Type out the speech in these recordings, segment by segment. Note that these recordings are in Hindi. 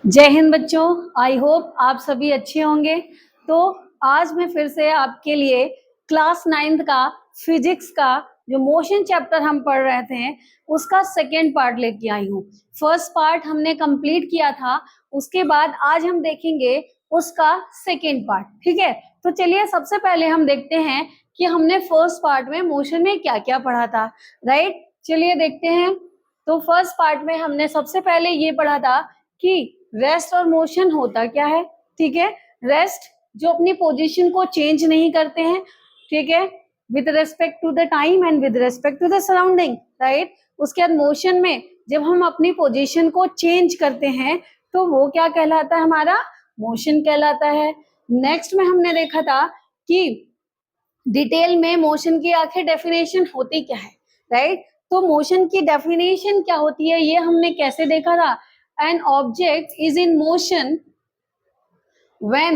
जय हिंद बच्चों, आई होप आप सभी अच्छे होंगे। तो आज मैं फिर से आपके लिए क्लास 9th का फिजिक्स का जो मोशन चैप्टर हम पढ़ रहे थे उसका सेकेंड पार्ट लेके आई हूँ। फर्स्ट पार्ट हमने कंप्लीट किया था, उसके बाद आज हम देखेंगे उसका सेकेंड पार्ट। ठीक है, तो चलिए सबसे पहले हम देखते हैं कि हमने फर्स्ट पार्ट में मोशन में क्या क्या पढ़ा था। राइट, चलिए देखते हैं। तो फर्स्ट पार्ट में हमने सबसे पहले ये पढ़ा था कि रेस्ट और मोशन होता क्या है। ठीक है, रेस्ट जो अपनी पोजीशन को चेंज नहीं करते हैं, ठीक है, with respect to the time and with respect to the surrounding. Right, उसके बाद मोशन में जब हम अपनी पोजीशन को चेंज करते हैं तो वो क्या कहलाता है, हमारा मोशन कहलाता है। नेक्स्ट में हमने देखा था कि डिटेल में मोशन की आखिर डेफिनेशन होती क्या है। राइट, तो मोशन की डेफिनेशन क्या होती है ये हमने कैसे देखा था। An object is in motion when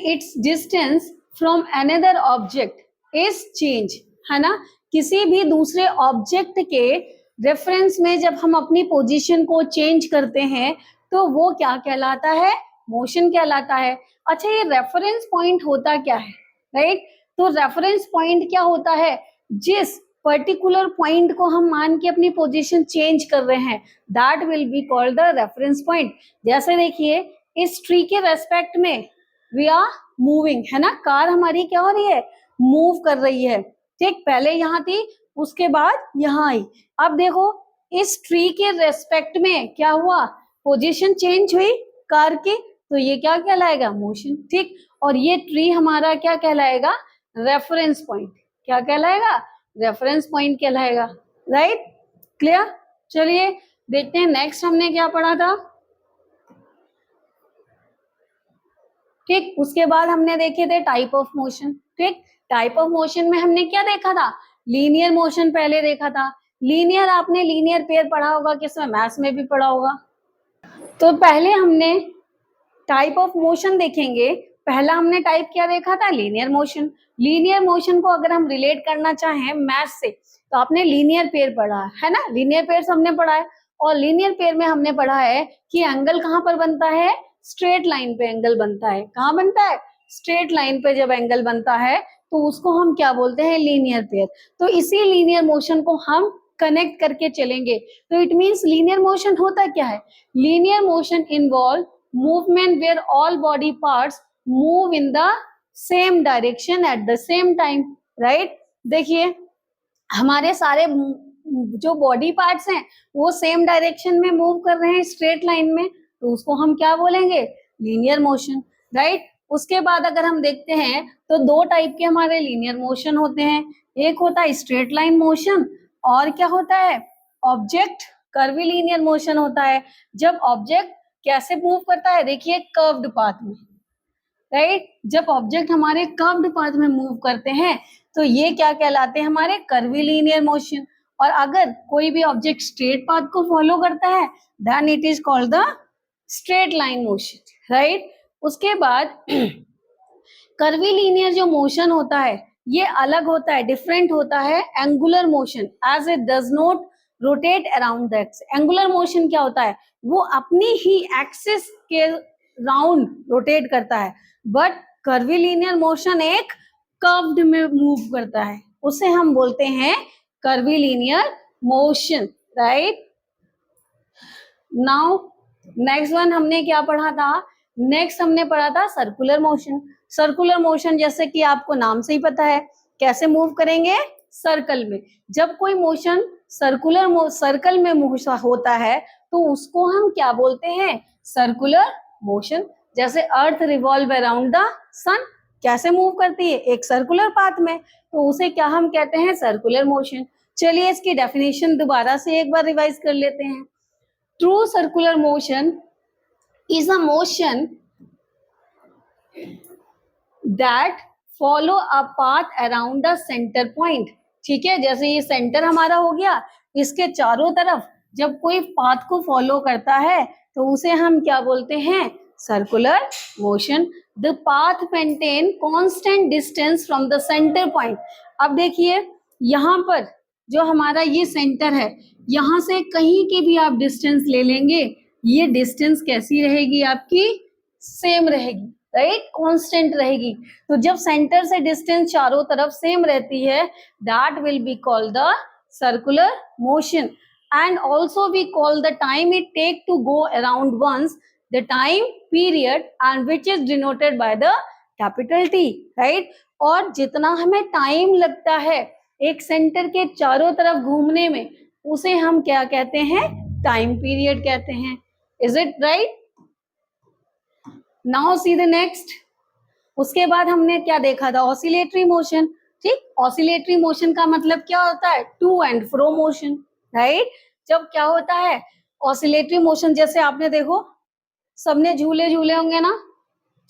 its distance from another object is change, है ना। किसी भी दूसरे ऑब्जेक्ट के रेफरेंस में जब हम अपनी पोजीशन को चेंज करते हैं तो वो क्या कहलाता है, मोशन कहलाता है। अच्छा, ये रेफरेंस पॉइंट होता क्या है। राइट, तो रेफरेंस पॉइंट क्या होता है, जिस पर्टिकुलर पॉइंट को हम मान के अपनी पोजीशन चेंज कर रहे हैं, that will be called the reference point. जैसे देखिए इस ट्री के रेस्पेक्ट में वी आर मूविंग, है ना, कार हमारी क्या हो रही है, मूव कर रही है। ठीक, पहले यहाँ थी, उसके बाद यहाँ आई। अब देखो इस ट्री के रेस्पेक्ट में क्या हुआ, पोजीशन चेंज हुई कार की, तो ये क्या कहलाएगा, मोशन। ठीक, और ये ट्री हमारा क्या कहलाएगा, रेफरेंस पॉइंट। क्या कहलाएगा, रेफरेंस पॉइंट कहलाएगा। Right, clear. चलिए देखते हैं नेक्स्ट हमने क्या पढ़ा था। ठीक, उसके बाद हमने देखे थे टाइप ऑफ मोशन। ठीक, टाइप ऑफ मोशन में हमने क्या देखा था, लीनियर मोशन पहले देखा था। लीनियर, आपने लीनियर पेयर पढ़ा होगा, किसमें, मैथ्स में भी पढ़ा होगा। तो पहले हमने टाइप ऑफ मोशन देखेंगे। पहला हमने टाइप क्या देखा था, लीनियर मोशन। लीनियर मोशन को अगर हम रिलेट करना चाहें मैथ्स से तो आपने लीनियर पेयर पढ़ा है ना, लीनियर पेयर हमने पढ़ा है। और लीनियर पेयर में हमने पढ़ा है कि एंगल कहाँ पर बनता है, स्ट्रेट लाइन पे एंगल बनता है। कहाँ बनता है, स्ट्रेट लाइन पे जब एंगल बनता है तो उसको हम क्या बोलते हैं, लीनियर पेयर। तो इसी लीनियर मोशन को हम कनेक्ट करके चलेंगे। तो इट मीन्स लीनियर मोशन होता क्या है, linear motion involve movement where all body parts move in the same direction at the same time. Right, देखिए हमारे सारे जो बॉडी पार्ट्स हैं वो सेम डायरेक्शन में मूव कर रहे हैं स्ट्रेट लाइन में, तो उसको हम क्या बोलेंगे, लीनियर मोशन। राइट, उसके बाद अगर हम देखते हैं तो दो टाइप के हमारे लीनियर मोशन होते हैं। एक होता है स्ट्रेट लाइन मोशन, और क्या होता है, ऑब्जेक्ट कर्वीलिनियर मोशन होता है। जब ऑब्जेक्ट कैसे मूव करता है, देखिए कर्व्ड पाथ में। राइट, जब ऑब्जेक्ट हमारे कर्व्ड पाथ में मूव करते हैं तो ये क्या कहलाते हैं, हमारे कर्वीलिनियर मोशन। और अगर कोई भी ऑब्जेक्ट स्ट्रेट पाथ को फॉलो करता है then it is called the straight line motion. Right, उसके बाद कर्वीलिनियर जो मोशन होता है ये अलग होता है, डिफरेंट होता है angular motion, as it does not rotate around the axis. Angular motion क्या होता है, वो अपनी ही एक्सिस के राउंड रोटेट करता है, बट कर्वीलिनियर मोशन एक कर्व्ड में मूव करता है, उसे हम बोलते हैं curvilinear motion. Right, now next one हमने क्या पढ़ा था, नेक्स्ट हमने पढ़ा था सर्कुलर मोशन। सर्कुलर मोशन जैसे कि आपको नाम से ही पता है, कैसे मूव करेंगे, सर्कल में। जब कोई मोशन सर्कल में होता है तो उसको हम क्या बोलते हैं, सर्कुलर मोशन। जैसे अर्थ रिवॉल्व अराउंड द सन, कैसे मूव करती है, एक सर्कुलर पाथ में, तो उसे क्या हम कहते हैं, सर्कुलर मोशन। चलिए इसकी डेफिनेशन दोबारा से एक बार रिवाइज कर लेते हैं। True circular motion is a motion that follow a path around the center point. ठीक है, जैसे ये सेंटर हमारा हो गया, इसके चारों तरफ जब कोई पाथ को फॉलो करता है तो उसे हम क्या बोलते हैं, circular motion. The path maintain constant distance from the centre point. अब देखिए यहाँ पर जो हमारा ये सेंटर है, यहाँ से कहीं की भी आप डिस्टेंस ले लेंगे, ये डिस्टेंस कैसी रहेगी आपकी, सेम रहेगी, राइट, कांस्टेंट रहेगी। तो जब सेंटर से डिस्टेंस चारों तरफ सेम रहती है, that will be called the circular motion. And also we call the time it take to go around once the time period and which is denoted by the capital T, right. और जितना हमें टाइम लगता है एक सेंटर के चारों तरफ घूमने में, उसे हम क्या कहते हैं, टाइम पीरियड कहते हैं। Is it right? Now see the next. उसके बाद हमने क्या देखा था, ऑसिलेटरी मोशन, ठीक। ऑसिलेटरी मोशन का मतलब क्या होता है, to and fro motion, right. जब क्या होता है ऑसिलेटरी मोशन, जैसे आपने देखो सबने झूले झूले होंगे ना,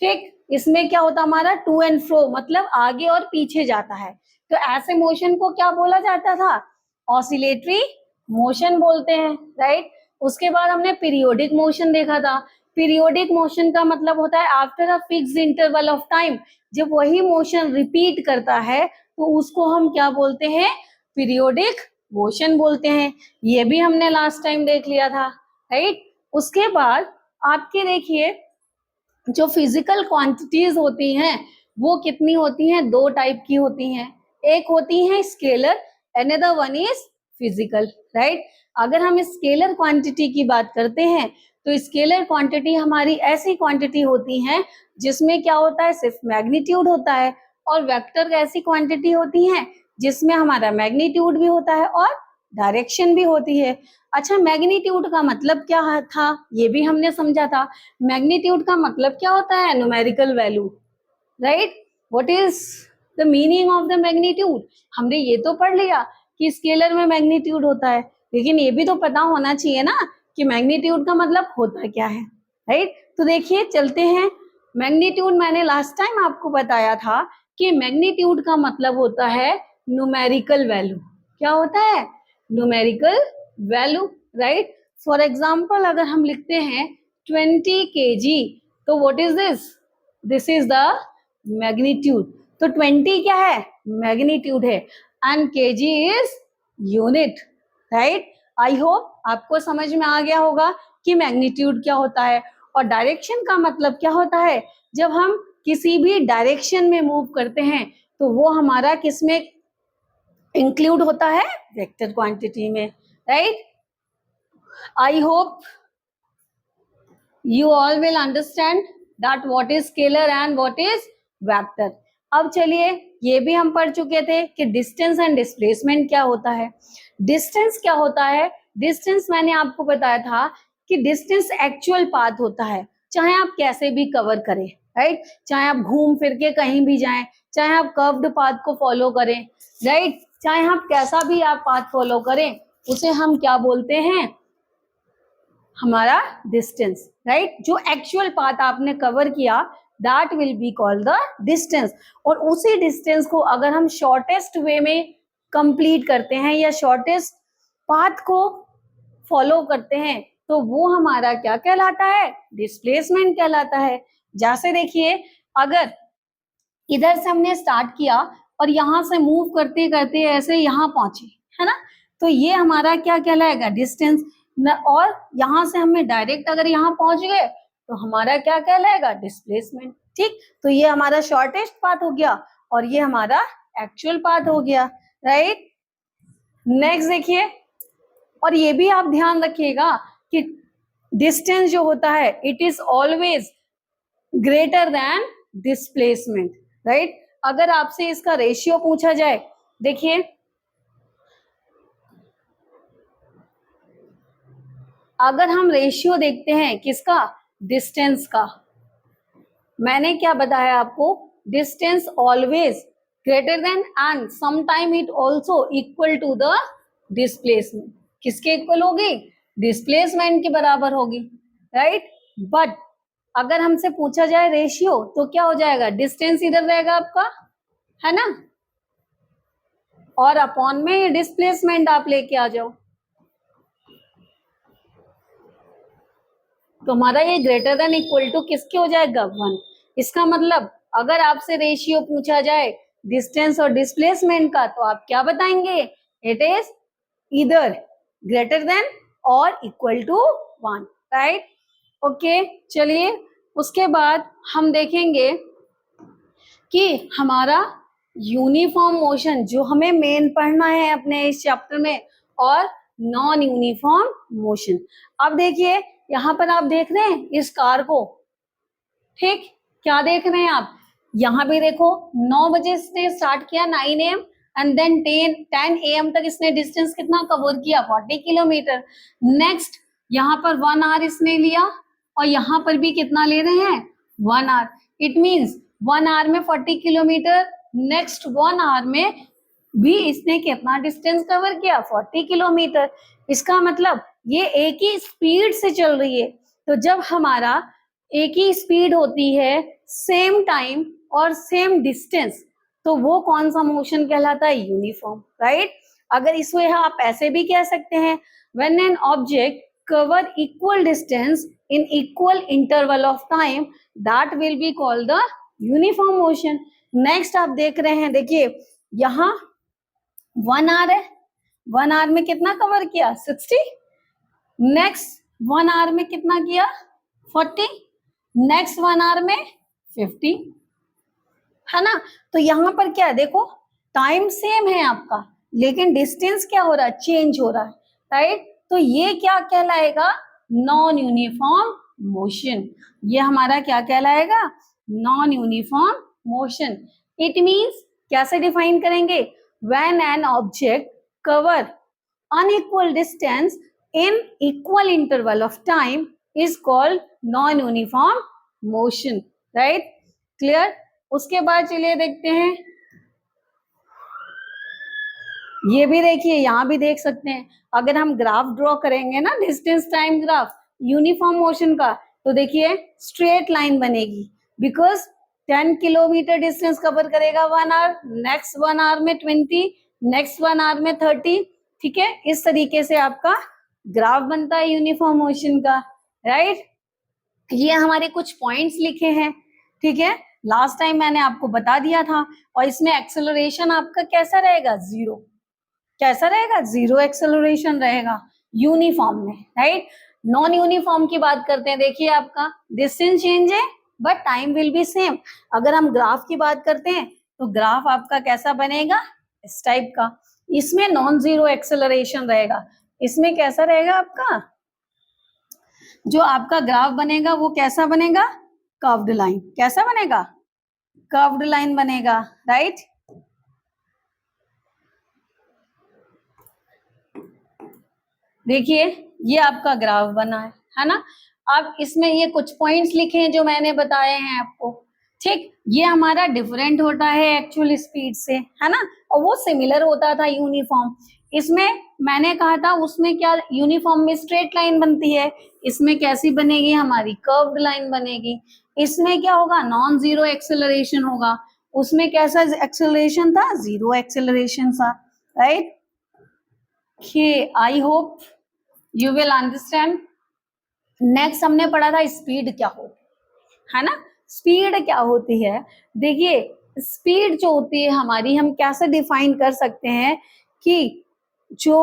ठीक। इसमें क्या होता है हमारा टू एंड फ्रो, मतलब आगे और पीछे जाता है। तो ऐसे मोशन को क्या बोला जाता था, ऑसिलेटरी मोशन बोलते हैं, राइट। उसके बाद हमने पीरियोडिक मोशन देखा था। पीरियोडिक मोशन का मतलब होता है after a fixed interval of time, जब वही मोशन रिपीट करता है तो उसको हम क्या बोलते हैं, पीरियोडिक मोशन बोलते हैं। ये भी हमने लास्ट टाइम देख लिया था, राइट। उसके बाद आपके देखिए जो फिजिकल क्वांटिटीज होती हैं वो कितनी होती हैं, दो टाइप की होती हैं। एक होती है scalar, another one is physical, right. अगर हम स्केलर क्वांटिटी की बात करते हैं तो स्केलर क्वांटिटी हमारी ऐसी क्वांटिटी होती है जिसमें क्या होता है, सिर्फ मैग्नीट्यूड होता है। और वेक्टर ऐसी क्वांटिटी होती है जिसमें हमारा मैग्नीट्यूड भी होता है और डायरेक्शन भी होती है। अच्छा, मैग्नीट्यूड का मतलब क्या था, ये भी हमने समझा था। मैग्नीट्यूड का मतलब क्या होता है, numerical value, right. What is the meaning of the magnitude, हमने ये तो पढ़ लिया कि स्केलर में मैग्नीट्यूड होता है, लेकिन ये भी तो पता होना चाहिए ना कि मैग्नीट्यूड का मतलब होता क्या है, राइट। तो देखिए चलते हैं, मैग्नीट्यूड मैंने लास्ट टाइम आपको बताया था कि मैग्नीट्यूड का मतलब होता है न्यूमेरिकल वैल्यू। क्या होता है, numerical value, right. For example अगर हम लिखते हैं 20 kg, तो what is this, this is the magnitude. तो 20 क्या है, मैग्नीट्यूड है, and kg is unit, right. I hope आपको समझ में आ गया होगा कि मैग्नीट्यूड क्या होता है। और डायरेक्शन का मतलब क्या होता है, जब हम किसी भी डायरेक्शन में मूव करते हैं तो वो हमारा किसमें इंक्लूड होता है, वेक्टर क्वांटिटी में, right. I hope you all will understand that what is scalar and what is vector। अब चलिए ये भी हम पढ़ चुके थे कि डिस्टेंस एंड डिस्प्लेसमेंट क्या होता है। डिस्टेंस क्या होता है, डिस्टेंस मैंने आपको बताया था कि डिस्टेंस एक्चुअल पाथ होता है, चाहे आप कैसे भी कवर करें, राइट। चाहे आप घूम फिर के कहीं भी जाएं, चाहे आप कर्व्ड पाथ को फॉलो करें, राइट, चाहे आप कैसा भी आप पाथ फॉलो करें, उसे हम क्या बोलते हैं, हमारा डिस्टेंस, राइट। जो एक्चुअल पाथ आपने कवर किया that will be called the distance. और उसी डिस्टेंस को अगर हम शॉर्टेस्ट वे में कंप्लीट करते हैं या शॉर्टेस्ट पाथ को फॉलो करते हैं तो वो हमारा क्या कहलाता है, डिस्प्लेसमेंट कहलाता है। जैसे देखिए अगर इधर से हमने स्टार्ट किया और यहाँ से मूव करते करते ऐसे यहाँ पहुंचे, है ना, तो ये हमारा क्या कहलाएगा, डिस्टेंस। और यहाँ से हमें डायरेक्ट अगर यहाँ पहुंच गए तो हमारा क्या कहलाएगा, डिस्प्लेसमेंट, ठीक। तो ये हमारा शॉर्टेस्ट पाथ हो गया और ये हमारा एक्चुअल पाथ हो गया, राइट। नेक्स्ट देखिए, और ये भी आप ध्यान रखिएगा कि डिस्टेंस जो होता है it is always greater then displacement, right. अगर आपसे इसका रेशियो पूछा जाए, देखिए अगर हम रेशियो देखते हैं किसका, डिस्टेंस का, मैंने क्या बताया आपको, distance always greater than and sometime it also equal to the displacement. किसके इक्वल होगी, डिस्प्लेसमेंट के बराबर होगी, राइट। बट अगर हमसे पूछा जाए रेशियो तो क्या हो जाएगा, डिस्टेंस इधर रहेगा आपका, है ना, और अपॉन में डिस्प्लेसमेंट आप लेके आ जाओ, तो हमारा ये ग्रेटर देन इक्वल टू किसके हो जाएगा, 1। इसका मतलब अगर आपसे रेशियो पूछा जाए डिस्टेंस और डिस्प्लेसमेंट का तो आप क्या बताएंगे, इट इज इधर ग्रेटर देन और इक्वल टू 1, राइट। ओके, चलिए उसके बाद हम देखेंगे कि हमारा यूनिफॉर्म मोशन जो हमें मेन पढ़ना है अपने इस चैप्टर में, और नॉन यूनिफॉर्म मोशन। अब देखिए यहाँ पर आप देख रहे हैं इस कार को, ठीक, क्या देख रहे हैं आप, यहाँ भी देखो 9 बजे इसने स्टार्ट किया 9 AM एंड देन 10 AM तक इसने डिस्टेंस कितना कवर किया, 40 किलोमीटर। नेक्स्ट यहाँ पर 1 आवर इसने लिया और यहाँ पर भी कितना ले रहे हैं, 1 आवर। इट मीन्स 1 आवर में 40 किलोमीटर, नेक्स्ट 1 आवर में भी इसने कितना डिस्टेंस कवर किया, 40 किलोमीटर। इसका मतलब ये एक ही स्पीड से चल रही है। तो जब हमारा एक ही स्पीड होती है, सेम टाइम और सेम डिस्टेंस, तो वो कौन सा मोशन कहलाता है, यूनिफॉर्म, राइट। अगर इसको आप ऐसे भी कह सकते हैं, when an object cover equal distance in equal interval of time, that will be called the uniform motion. Next आप देख रहे हैं, देखिए यहाँ 1 आवर है, 1 आवर में कितना कवर किया, 60। नेक्स्ट 1 आवर में कितना किया, 40। नेक्स्ट 1 आवर में 50, है ना। तो यहाँ पर क्या है, देखो टाइम सेम है आपका, लेकिन डिस्टेंस क्या हो रहा है, चेंज हो रहा है, राइट। तो ये क्या कहलाएगा, नॉन यूनिफॉर्म मोशन। ये हमारा क्या कहलाएगा, non uniform motion. It means कैसे डिफाइन करेंगे, when an object cover unequal distance in equal interval of time is called non uniform motion, right, clear. उसके बाद चलिए देखते हैं, ये भी देखिए, यहाँ भी देख सकते हैं, अगर हम ग्राफ ड्रॉ करेंगे ना, distance time graph uniform motion का, तो देखिए स्ट्रेट लाइन बनेगी, बिकॉज 10 किलोमीटर डिस्टेंस कवर करेगा 1 आवर, नेक्स्ट 1 आवर में 20, नेक्स्ट 1 आवर में 30, ठीक है। इस तरीके से आपका ग्राफ बनता है यूनिफॉर्म मोशन का, राइट। ये हमारे कुछ पॉइंट्स लिखे हैं, ठीक है, लास्ट टाइम मैंने आपको बता दिया था। और इसमें एक्सेलरेशन आपका कैसा रहेगा, 0, कैसा रहेगा, 0 एक्सेलरेशन रहेगा यूनिफॉर्म में, राइट। नॉन यूनिफॉर्म की बात करते हैं, देखिए आपका डिस्टेंस चेंज है but time will be same. अगर हम ग्राफ की बात करते हैं तो ग्राफ आपका कैसा बनेगा, इस टाइप का, इसमें नॉन जीरो एक्सेलरेशन रहेगा। इसमें कैसा रहेगा आपका, जो आपका ग्राफ बनेगा वो कैसा बनेगा, कर्व्ड लाइन, कैसा बनेगा, कर्व्ड लाइन बनेगा, राइट। देखिए ये आपका ग्राफ बना है ना। अब इसमें ये कुछ पॉइंट्स लिखे हैं जो मैंने बताए हैं आपको, ठीक। ये हमारा डिफरेंट होता है एक्चुअल स्पीड से, है ना, और वो सिमिलर होता था यूनिफॉर्म। इसमें मैंने कहा था उसमें क्या, यूनिफॉर्म में स्ट्रेट लाइन बनती है, इसमें कैसी बनेगी, हमारी कर्व्ड लाइन बनेगी। इसमें क्या होगा, नॉन जीरो एक्सेलरेशन होगा, उसमें कैसा एक्सेलरेशन था, 0 एक्सेलरेशन था, right. I hope you will understand. Next हमने पढ़ा था स्पीड क्या होती है ना, स्पीड क्या होती है। देखिए स्पीड जो होती है हमारी, हम कैसे डिफाइन कर सकते हैं कि जो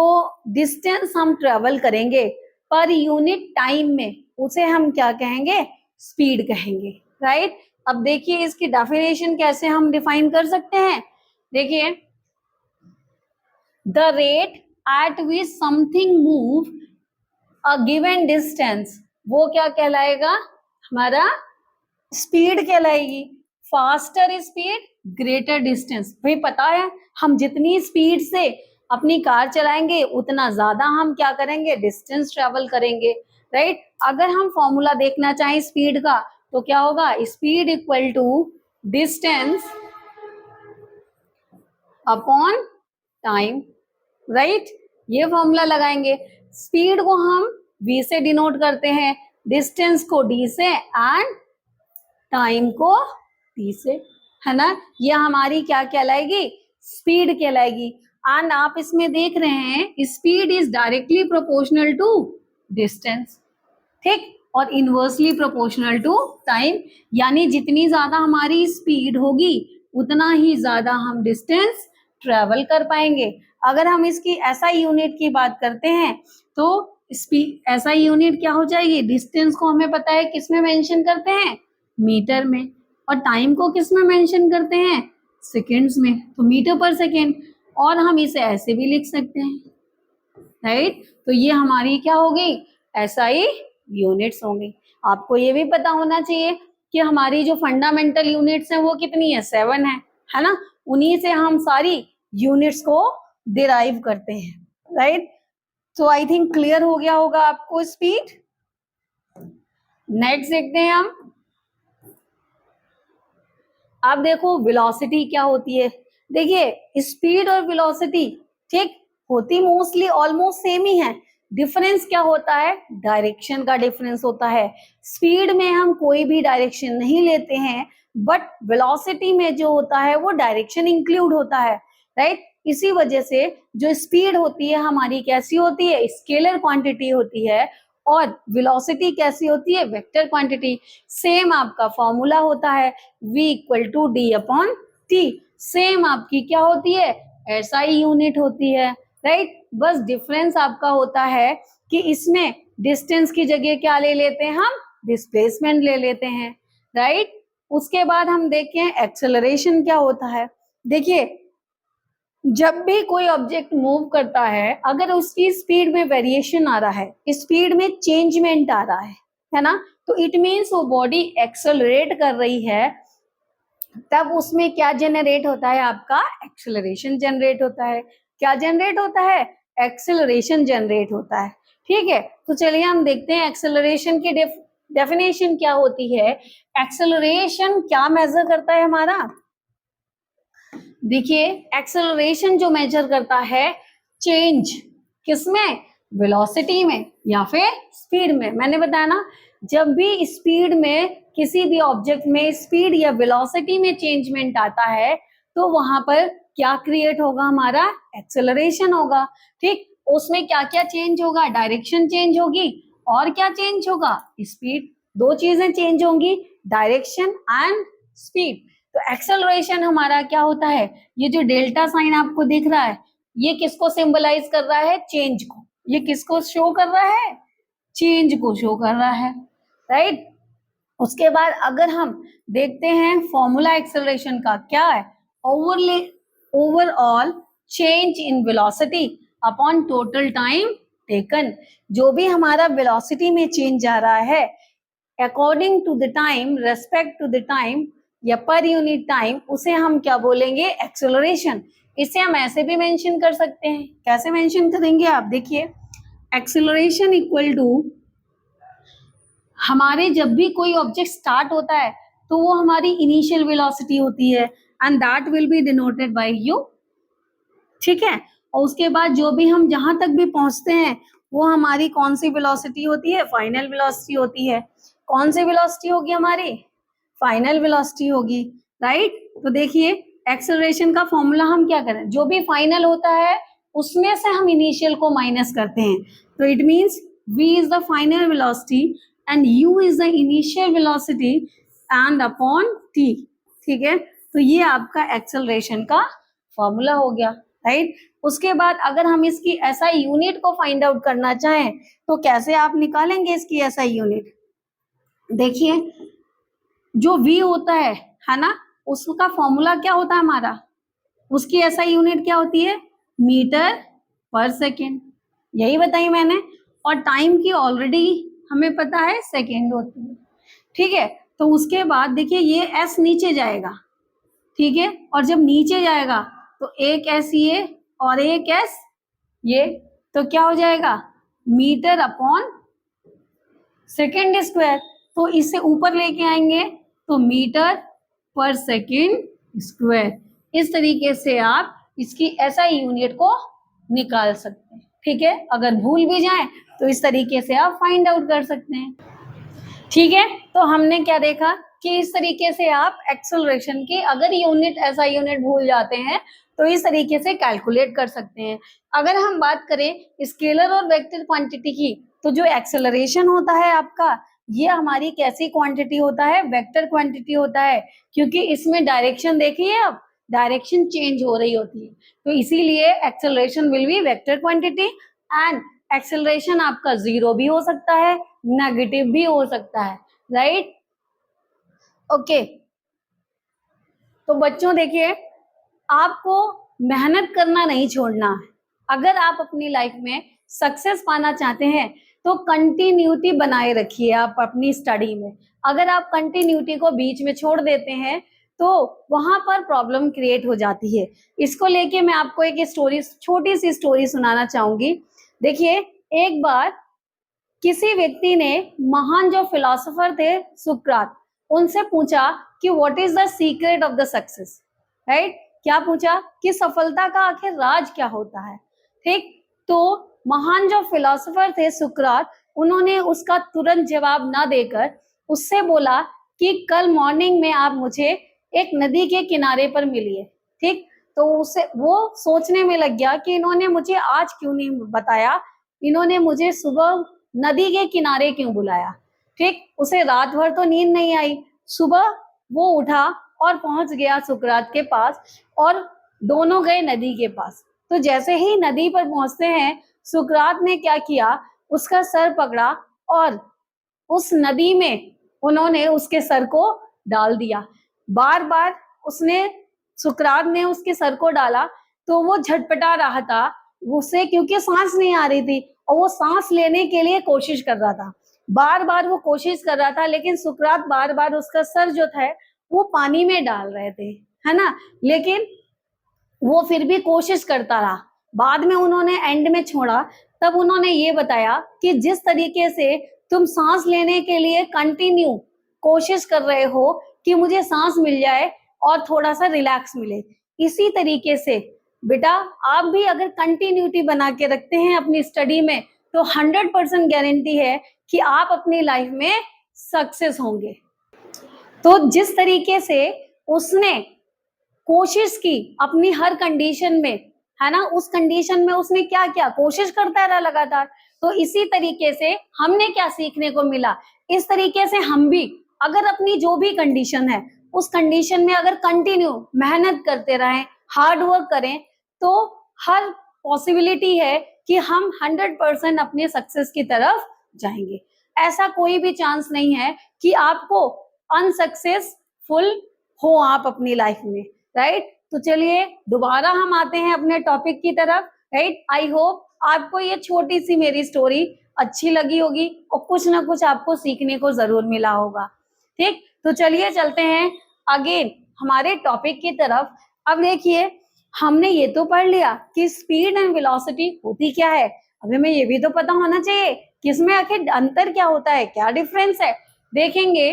डिस्टेंस हम ट्रेवल करेंगे पर यूनिट टाइम में, उसे हम क्या कहेंगे, स्पीड कहेंगे, राइट। अब देखिए इसकी डेफिनेशन कैसे हम डिफाइन कर सकते हैं, देखिए the rate at which something move a given distance, वो क्या कहलाएगा, हमारा स्पीड कहलाएगी। फास्टर स्पीड ग्रेटर डिस्टेंस, भाई पता है हम जितनी स्पीड से अपनी कार चलाएंगे उतना ज्यादा हम क्या करेंगे, डिस्टेंस ट्रेवल करेंगे, राइट। अगर हम फॉर्मूला देखना चाहें स्पीड का तो क्या होगा, speed equal to distance upon time, right. ये फॉर्मूला लगाएंगे। स्पीड को हम v से डिनोट करते हैं, डिस्टेंस को d से एंड टाइम को t से, है ना। ये हमारी क्या कहलाएगी, स्पीड कहलाएगी। एंड आप इसमें देख रहे हैं speed is directly proportional to distance, ठीक, और इनवर्सली प्रोपोर्शनल टू टाइम, यानी जितनी ज्यादा हमारी स्पीड होगी उतना ही ज्यादा हम डिस्टेंस ट्रेवल कर पाएंगे। अगर हम इसकी एसआई यूनिट की बात करते हैं तो स्पीड एसआई यूनिट क्या हो जाएगी, डिस्टेंस को हमें पता है किस में मेंशन करते हैं, मीटर में, और टाइम को किस में मेंशन करते हैं, सेकेंड्स में, तो मीटर पर सेकेंड। और हम इसे ऐसे भी लिख सकते हैं, राइट। तो ये हमारी क्या हो गई, एसआई यूनिट्स होंगी। आपको ये भी पता होना चाहिए कि हमारी जो फंडामेंटल यूनिट्स हैं वो कितनी है, 7 है ना। उन्हीं से हम सारी यूनिट्स को डिराइव करते हैं, राइट। तो आई थिंक क्लियर हो गया होगा आपको स्पीड। नेक्स्ट देखते हैं हम। अब देखो वेलोसिटी क्या होती है। देखिए स्पीड और वेलोसिटी ठीक होती मोस्टली ऑलमोस्ट सेम ही है। डिफरेंस क्या होता है, डायरेक्शन का डिफरेंस होता है। स्पीड में हम कोई भी डायरेक्शन नहीं लेते हैं, बट वेलोसिटी में जो होता है वो डायरेक्शन इंक्लूड होता है, राइट। इसी वजह से जो स्पीड होती है हमारी कैसी होती है, स्केलर क्वांटिटी होती है, और वेलोसिटी कैसी होती है, वेक्टर क्वांटिटी। सेम आपका फॉर्मूला होता है v equal to D upon T. Same आपकी क्या होती है, एसआई यूनिट होती है, राइट। बस डिफरेंस आपका होता है कि इसमें डिस्टेंस की जगह क्या ले लेते हैं हम, डिस्प्लेसमेंट ले लेते हैं, राइट। उसके बाद हम देखें एक्सेलरेशन क्या होता है। देखिए जब भी कोई ऑब्जेक्ट मूव करता है, अगर उसकी स्पीड में वेरिएशन आ रहा है, स्पीड में चेंजमेंट आ रहा है ना, तो इट मीन्स वो बॉडी एक्सेलरेट कर रही है, तब उसमें क्या जनरेट होता है, आपका एक्सेलरेशन जनरेट होता है। क्या जनरेट होता है, एक्सेलरेशन जनरेट होता है, ठीक है। तो चलिए हम देखते हैं एक्सेलरेशन की डेफिनेशन क्या होती है। एक्सेलरेशन क्या मेजर करता है हमारा, देखिए एक्सेलरेशन जो मेजर करता है चेंज किसमें, वेलोसिटी में या फिर स्पीड में। मैंने बताया ना, जब भी स्पीड में किसी भी ऑब्जेक्ट में स्पीड या वेलोसिटी में चेंजमेंट आता है तो वहां पर क्या क्रिएट होगा, हमारा एक्सेलरेशन होगा, ठीक। उसमें क्या क्या चेंज होगा, डायरेक्शन चेंज होगी, और क्या चेंज होगा, स्पीड। दो चीजें चेंज होंगी, डायरेक्शन एंड स्पीड। तो एक्सेलरेशन हमारा क्या होता है, ये जो डेल्टा साइन आपको दिख रहा है ये किसको सिंबलाइज कर रहा है, चेंज को। ये किसको शो कर रहा है, चेंज को शो कर रहा है, राइट। उसके बाद अगर हम देखते हैं फॉर्मूला एक्सेलरेशन का क्या है, overall change in velocity upon total time taken. जो भी हमारा वेलोसिटी में चेंज आ रहा है according to the time, respect to the time या पर यूनिट टाइम, उसे हम क्या बोलेंगे, एक्सेलरेशन। इसे हम ऐसे भी मेंशन कर सकते हैं, कैसे मेंशन करेंगे आप देखिए, एक्सेलरेशन इक्वल टू, हमारे जब भी कोई ऑब्जेक्ट स्टार्ट होता है तो वो हमारी इनिशियल वेलोसिटी होती है and that will B denoted by you, ठीक है। और उसके बाद जो भी हम जहां तक भी पहुंचते हैं वो हमारी कौन सी वेलोसिटी होती है, फाइनल वेलोसिटी होती है। कौन सी वेलोसिटी होगी हमारी, फाइनल वेलोसिटी होगी, राइट। तो देखिए एक्सेलरेशन का फॉर्मूला हम क्या करें, जो भी फाइनल होता है उसमें से हम इनिशियल को माइनस करते हैं, तो it means v is the final velocity and u is the initial velocity and upon t, ठीक है। तो ये आपका एक्सेलरेशन का फॉर्मूला हो गया, राइट। उसके बाद अगर हम इसकी एसआई यूनिट को फाइंड आउट करना चाहें तो कैसे आप निकालेंगे इसकी एसआई यूनिट। देखिए जो v होता है ना, उसका फॉर्मूला क्या होता है हमारा, उसकी एसआई यूनिट क्या होती है, मीटर पर सेकेंड, यही बताई मैंने। और टाइम की ऑलरेडी हमें पता है सेकेंड होती है, ठीक है। तो उसके बाद देखिए ये s नीचे जाएगा, ठीक है, और जब नीचे जाएगा तो एक s ये और एक s ये, तो क्या हो जाएगा, मीटर अपॉन सेकेंड स्क्वायर। तो इसे ऊपर लेके आएंगे तो मीटर पर सेकेंड स्क्वायर। इस तरीके से आप इसकी एसआई यूनिट को निकाल सकते हैं, ठीक है। अगर भूल भी जाए तो इस तरीके से आप फाइंड आउट कर सकते हैं, ठीक है। तो हमने क्या देखा कि इस तरीके से आप एक्सेलरेशन की अगर यूनिट एसआई यूनिट भूल जाते हैं तो इस तरीके से कैलकुलेट कर सकते हैं। अगर हम बात करें स्केलर और वेक्टर क्वांटिटी की, तो जो एक्सेलरेशन होता है आपका, ये हमारी कैसी क्वांटिटी होता है, वेक्टर क्वांटिटी होता है, क्योंकि इसमें डायरेक्शन देखिए आप डायरेक्शन चेंज हो रही होती है। तो इसीलिए acceleration will be vector quantity and acceleration आपका 0 भी हो सकता है, नेगेटिव भी हो सकता है, राइट? ओके, तो बच्चों देखिए, आपको मेहनत करना नहीं छोड़ना है। अगर आप अपनी लाइफ में सक्सेस पाना चाहते हैं तो कंटिन्यूटी बनाए रखिए आप अपनी स्टडी में। अगर आप कंटिन्यूटी को बीच में छोड़ देते हैं तो वहां पर प्रॉब्लम क्रिएट हो जाती है। इसको लेके मैं आपको एक स्टोरी, छोटी सी स्टोरी सुनाना चाहूंगी। देखिए, एक बार किसी व्यक्ति ने महान जो फिलोसोफर थे सुकरात, उनसे पूछा कि what is the secret of the success, right? क्या पूछा कि सफलता का आखिर राज क्या होता है, ठीक? तो महान जो फिलोसोफर थे सुकरात, उन्होंने उसका तुरंत जवाब ना देकर उससे बोला कि कल मॉर्निंग में आप मुझे एक नदी के किनारे पर मिलिए, ठीक? तो उसे वो सोचने में लग गया कि इन्होंने मुझे आज क्यों नहीं बताया, इन्होंने मुझे सुबह नदी के किनारे क्यों बुलाया, ठीक? उसे रात भर तो नींद नहीं आई। सुबह वो उठा और पहुंच गया सुकरात के पास और दोनों गए नदी के पास। तो जैसे ही नदी पर पहुंचते हैं, सुकरात ने क्या किया, उसका सर पकड़ा और उस नदी में उन्होंने उसके सर को डाल दिया। बार बार उसने सुकरात ने उसके सर को डाला तो वो झटपटा रहा था, उसे क्योंकि सांस नहीं आ रही थी और वो सांस लेने के लिए कोशिश कर रहा था। बार बार वो कोशिश कर रहा था, लेकिन सुकरात बार बार उसका सर जो था वो पानी में डाल रहे थे, है ना? लेकिन वो फिर भी कोशिश करता रहा। बाद में उन्होंने एंड में छोड़ा, तब उन्होंने ये बताया कि जिस तरीके से तुम सांस लेने के लिए कंटिन्यू कोशिश कर रहे हो कि मुझे सांस मिल जाए और थोड़ा सा रिलैक्स मिले, इसी तरीके से बेटा आप भी अगर कंटिन्यूटी बना के रखते हैं अपनी स्टडी में तो 100% गारंटी है कि आप अपनी लाइफ में सक्सेस होंगे। तो जिस तरीके से उसने कोशिश की अपनी हर कंडीशन में, है ना, उस कंडीशन में उसने क्या किया, कोशिश करता रहा लगातार। तो इसी तरीके से हमने क्या सीखने को मिला, इस तरीके से हम भी अगर अपनी जो भी कंडीशन है उस कंडीशन में अगर कंटिन्यू मेहनत करते रहें, हार्ड वर्क करें, तो हर पॉसिबिलिटी है कि हम 100% अपने सक्सेस की तरफ जाएंगे। ऐसा कोई भी चांस नहीं है कि आपको अनसक्सेसफुल हो आप अपनी लाइफ में, राइट? तो चलिए दोबारा हम आते हैं अपने टॉपिक की तरफ, राइट? आई होप आपको ये छोटी सी मेरी स्टोरी अच्छी लगी होगी और कुछ ना कुछ आपको सीखने को जरूर मिला होगा, ठीक? तो चलिए चलते हैं अगेन हमारे टॉपिक की तरफ। अब देखिए, हमने ये तो पढ़ लिया कि स्पीड एंड वेलोसिटी होती क्या है, अब हमें ये भी तो पता होना चाहिए कि इसमें आखिर अंतर क्या होता है, क्या डिफरेंस है। देखेंगे,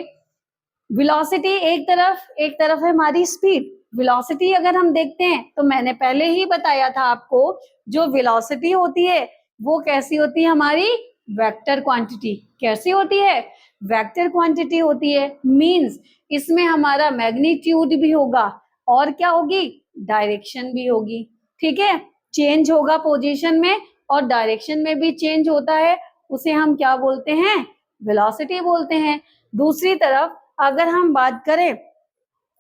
वेलोसिटी एक तरफ है हमारी स्पीड। वेलोसिटी अगर हम देखते हैं तो मैंने पहले ही बताया था आपको, जो वेलोसिटी होती है वो कैसी होती है, हमारी वेक्टर क्वांटिटी। कैसी होती है, वेक्टर क्वांटिटी होती है। मींस इसमें हमारा मैग्नीट्यूड भी होगा और क्या होगी, डायरेक्शन भी होगी, ठीक है? चेंज होगा पोजीशन में और डायरेक्शन में भी चेंज होता है, उसे हम क्या बोलते हैं, वेलोसिटी बोलते हैं। दूसरी तरफ अगर हम बात करें,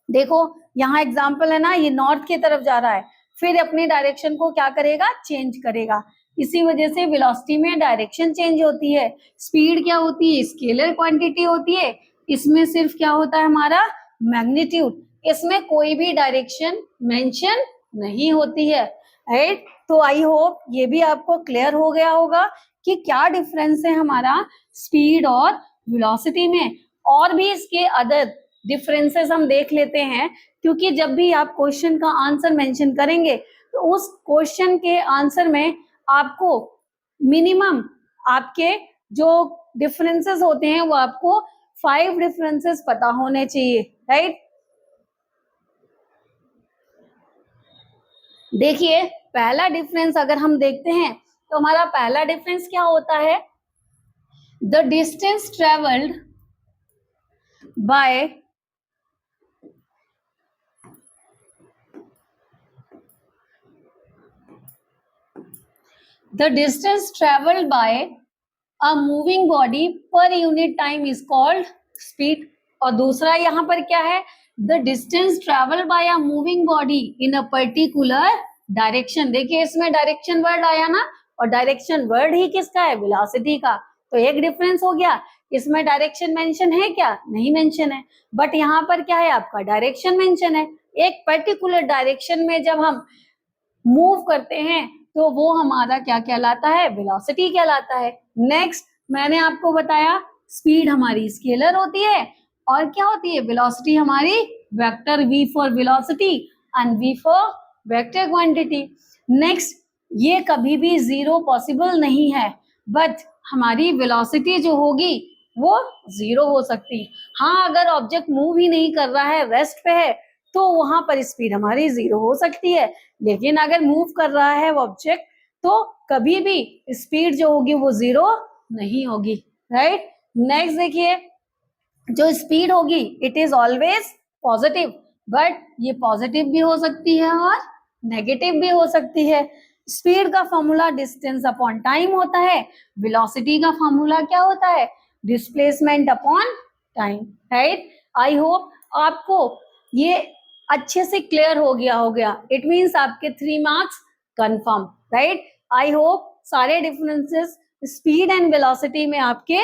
देखो यहाँ एग्जाम्पल है ना, ये नॉर्थ की तरफ जा रहा है, फिर अपनी डायरेक्शन को क्या करेगा, चेंज करेगा। इसी वजह से वेलोसिटी में डायरेक्शन चेंज होती है। स्पीड क्या होती है, स्केलर क्वांटिटी होती है। इसमें सिर्फ क्या होता है, हमारा मैग्नीट्यूड, इसमें कोई भी डायरेक्शन मेंशन नहीं होती है, राइट? तो आई होप ये भी आपको क्लियर हो गया होगा कि क्या डिफरेंस है हमारा स्पीड और वेलोसिटी में। और भी इसके अदर डिफरेंसेस हम देख लेते हैं, क्योंकि जब भी आप क्वेश्चन का आंसर मेंशन करेंगे तो उस क्वेश्चन के आंसर में आपको मिनिमम आपके जो डिफरेंसेस होते हैं वो आपको 5 डिफरेंसेस पता होने चाहिए, राइट? देखिए, पहला डिफरेंस अगर हम देखते हैं तो हमारा पहला डिफरेंस क्या होता है, the distance travelled by the distance traveled by a moving body per unit time is called speed। और दूसरा यहाँ पर क्या है, the distance travel by a moving body in a particular direction. देखिए इसमें डायरेक्शन वर्ड आया ना, और डायरेक्शन वर्ड ही किसका है, वेलोसिटी का, तो एक डिफरेंस हो गया। इसमें डायरेक्शन मेंशन है क्या, नहीं मेंशन है, बट यहाँ पर क्या है आपका डायरेक्शन मेंशन है। एक पर्टिकुलर डायरेक्शन में जब हम मूव करते हैं तो वो हमारा क्या कहलाता है, वेलोसिटी कहलाता है। नेक्स्ट मैंने आपको बताया स्पीड हमारी स्केलर होती है, और क्या होती है, वेलोसिटी हमारी vector, v for velocity and v for vector quantity. Next ये कभी भी जीरो पॉसिबल नहीं है, बट हमारी वेलोसिटी जो होगी वो जीरो हो सकती है। हाँ अगर ऑब्जेक्ट मूव ही नहीं कर रहा है, रेस्ट पे है, तो वहां पर स्पीड हमारी जीरो हो सकती है, लेकिन अगर मूव कर रहा है वो ऑब्जेक्ट तो कभी भी स्पीड जो होगी वो जीरो नहीं होगी, राइट। नेक्स्ट देखिए जो स्पीड होगी it is always positive, but ये पॉजिटिव भी हो सकती है और नेगेटिव भी हो सकती है। स्पीड का फॉर्मूला डिस्टेंस अपॉन टाइम होता है, वेलोसिटी का फॉर्मूला क्या होता है, displacement upon time, right. I hope आपको ये अच्छे से क्लियर हो गया। इट मीन्स आपके 3 marks confirm, right. I hope सारे डिफरेंसेस स्पीड एंड वेलोसिटी में आपके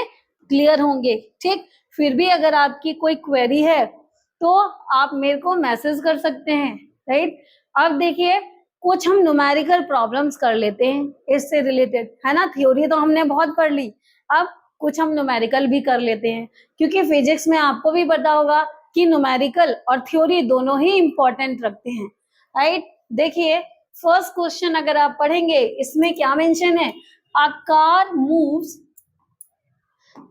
क्लियर होंगे, ठीक। फिर भी अगर आपकी कोई क्वेरी है तो आप मेरे को मैसेज कर सकते हैं, राइट। अब देखिए कुछ हम न्यूमेरिकल प्रॉब्लम्स कर लेते हैं इससे रिलेटेड, है ना। थ्योरी तो हमने बहुत पढ़ ली, अब कुछ हम न्यूमेरिकल भी कर लेते हैं, क्योंकि फिजिक्स में आपको भी पता होगा कि न्यूमेरिकल और थ्योरी दोनों ही इंपॉर्टेंट रखते हैं, राइट। देखिए फर्स्ट क्वेश्चन अगर आप पढ़ेंगे इसमें क्या मेंशन है, a car moves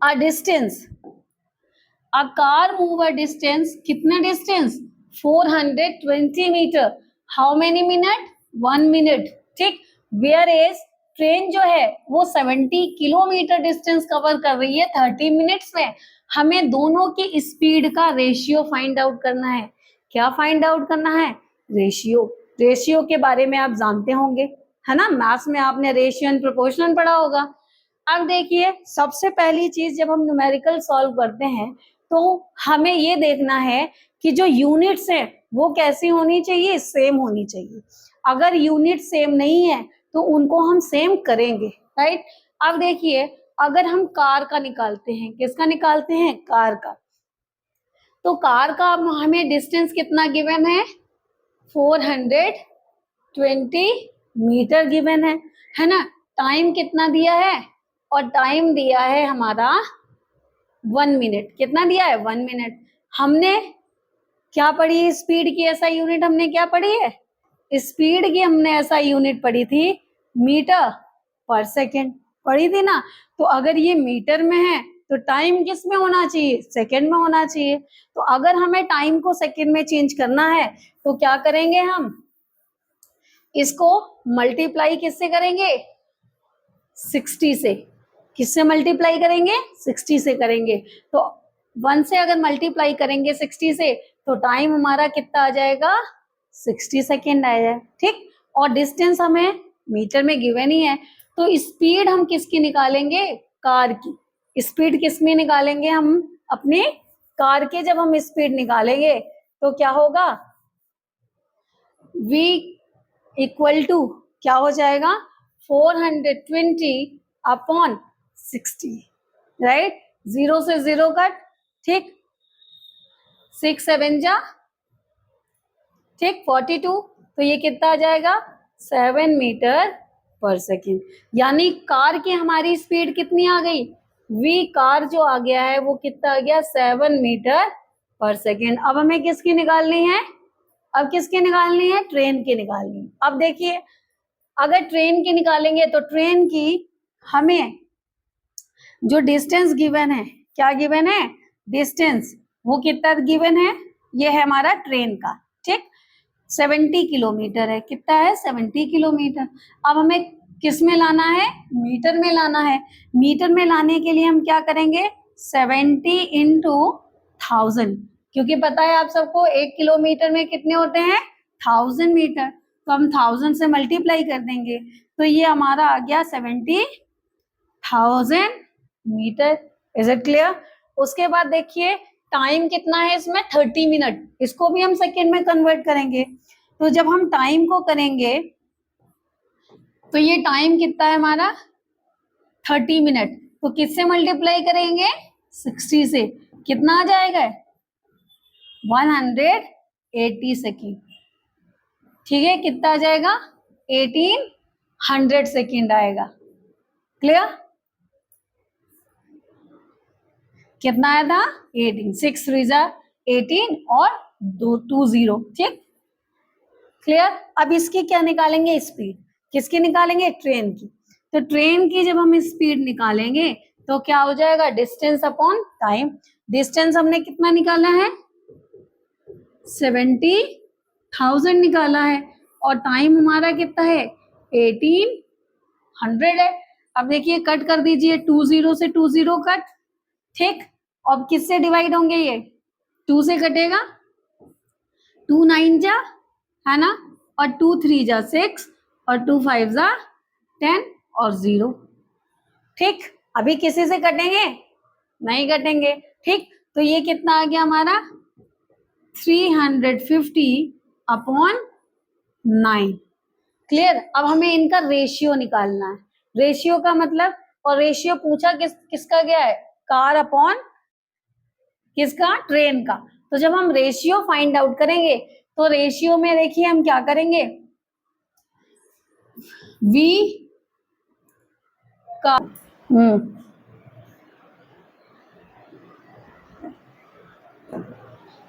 a distance, a car move a distance, कितना distance 420 metre, how many minute, 1 minute, ठीक। वेयर एज ट्रेन जो है वो 70 किलोमीटर डिस्टेंस कवर कर रही है 30 मिनट्स में। हमें दोनों की स्पीड का रेशियो फाइंड आउट करना है। क्या फाइंड आउट करना है, रेशियो। रेशियो के बारे में आप जानते होंगे, है ना, मैथ्स में आपने रेशियो एंड प्रोपोर्शनल पढ़ा होगा। अब देखिए सबसे पहली चीज जब हम न्यूमेरिकल सॉल्व करते हैं तो हमें ये देखना है कि जो यूनिट्स हैं वो कैसी होनी चाहिए, सेम होनी चाहिए। अगर यूनिट सेम नहीं है तो उनको हम सेम करेंगे, राइट। अब देखिए अगर हम कार का निकालते हैं, किसका निकालते हैं, कार का, तो कार का हमें डिस्टेंस कितना गिवन है, 420 मीटर गिवन है ना। टाइम कितना दिया है, और टाइम दिया है हमारा 1 मिनट, कितना दिया है, 1 मिनट। हमने क्या पढ़ी है, स्पीड की ऐसा यूनिट हमने क्या पढ़ी है, स्पीड की हमने ऐसा यूनिट पढ़ी थी मीटर पर सेकेंड, पढ़ी थी ना। तो अगर ये मीटर में है तो टाइम किस में होना चाहिए, सेकेंड में होना चाहिए। तो अगर हमें टाइम को सेकेंड में चेंज करना है तो क्या करेंगे, हम इसको मल्टीप्लाई किससे करेंगे, 60 से। किससे मल्टीप्लाई करेंगे, 60 से करेंगे। तो 1 से अगर मल्टीप्लाई करेंगे 60 से तो टाइम हमारा कितना आ जाएगा, 60 सेकेंड आ जाए, ठीक। और डिस्टेंस हमें मीटर में गिवन ही है, तो स्पीड हम किसकी निकालेंगे, कार की। स्पीड किस में निकालेंगे हम, अपने कार के जब हम स्पीड निकालेंगे तो क्या होगा, v इक्वल टू क्या हो जाएगा, 420 अपॉन 60, राइट। 0 से 0 कट, ठीक, 6 7 जा, ठीक, 42, तो ये कितना आ जाएगा, 7 मीटर पर सेकेंड। यानी कार की हमारी स्पीड कितनी आ गई, v कार जो आ गया है वो कितना आ गया, 7 मीटर पर सेकेंड। अब हमें किसकी निकालनी है, अब किसकी निकालनी है, ट्रेन की निकालनी है। अब देखिए अगर ट्रेन की निकालेंगे तो ट्रेन की हमें जो डिस्टेंस गिवन है, क्या गिवन है, डिस्टेंस, वो कितना गिवन है, ये है हमारा ट्रेन का, ठीक, 70 किलोमीटर है, कितना है, 70 किलोमीटर। अब हमें किस में लाना है, मीटर में लाना है। मीटर में लाने के लिए हम क्या करेंगे, 70 इंटू 1000, क्योंकि पता है आप सबको 1 किलोमीटर में कितने होते हैं, 1000 मीटर, तो हम 1000 से मल्टीप्लाई कर देंगे तो ये हमारा आ गया 70,000 मीटर। Is it clear. उसके बाद देखिए टाइम कितना है इसमें 30 मिनट, इसको भी हम सेकेंड में कन्वर्ट करेंगे। तो जब हम टाइम को करेंगे तो ये टाइम कितना है हमारा 30 मिनट, तो किससे मल्टीप्लाई करेंगे 60 से, कितना आ जाएगा 180 सेकेंड। ठीक है, कितना आ जाएगा 1800 सेकेंड आएगा। क्लियर, कितना आया था 18, 6 3 18 और 2 0। ठीक, क्लियर। अब इसकी क्या निकालेंगे स्पीड, किसकी निकालेंगे ट्रेन की। तो ट्रेन की जब हम स्पीड निकालेंगे तो क्या हो जाएगा डिस्टेंस अपॉन टाइम। डिस्टेंस हमने कितना निकाला है 70,000 निकाला है और टाइम हमारा कितना है 1800 है। अब देखिए कट कर दीजिए 2 0 से 2 0 कट। ठीक, अब किससे डिवाइड होंगे ये 2 से कटेगा, 2 9 जा है ना, और 2 3 जा 6 और 2 5 जा 10 और 0। ठीक, अभी किसी से कटेंगे नहीं कटेंगे। ठीक, तो ये कितना आ गया हमारा 350 अपॉन 9। क्लियर। अब हमें इनका रेशियो निकालना है। रेशियो का मतलब, और रेशियो पूछा किसका गया है कार अपॉन किसका ट्रेन का। तो जब हम रेशियो फाइंड आउट करेंगे तो रेशियो में देखिए हम क्या करेंगे v का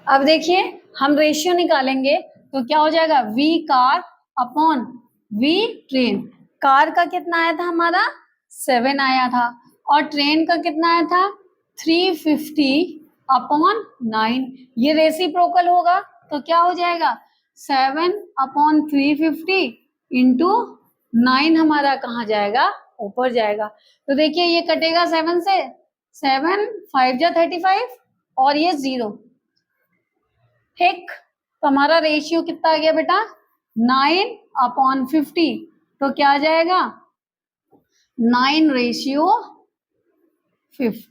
अब देखिए हम रेशियो निकालेंगे तो क्या हो जाएगा v car upon v train. Car का कितना आया था हमारा 7 आया था और ट्रेन का कितना आया था 350 अपॉन 9। ये रेसिप्रोकल होगा तो क्या हो जाएगा 7 अपॉन 350 इंटू 9 हमारा कहाँ जाएगा ऊपर जाएगा। तो देखिए ये कटेगा 7 से, 7 5 जा 35 और ये 0। ठीक, तो हमारा रेशियो कितना आ गया बेटा 9 अपॉन 50, तो क्या आ जाएगा 9 रेशियो 50।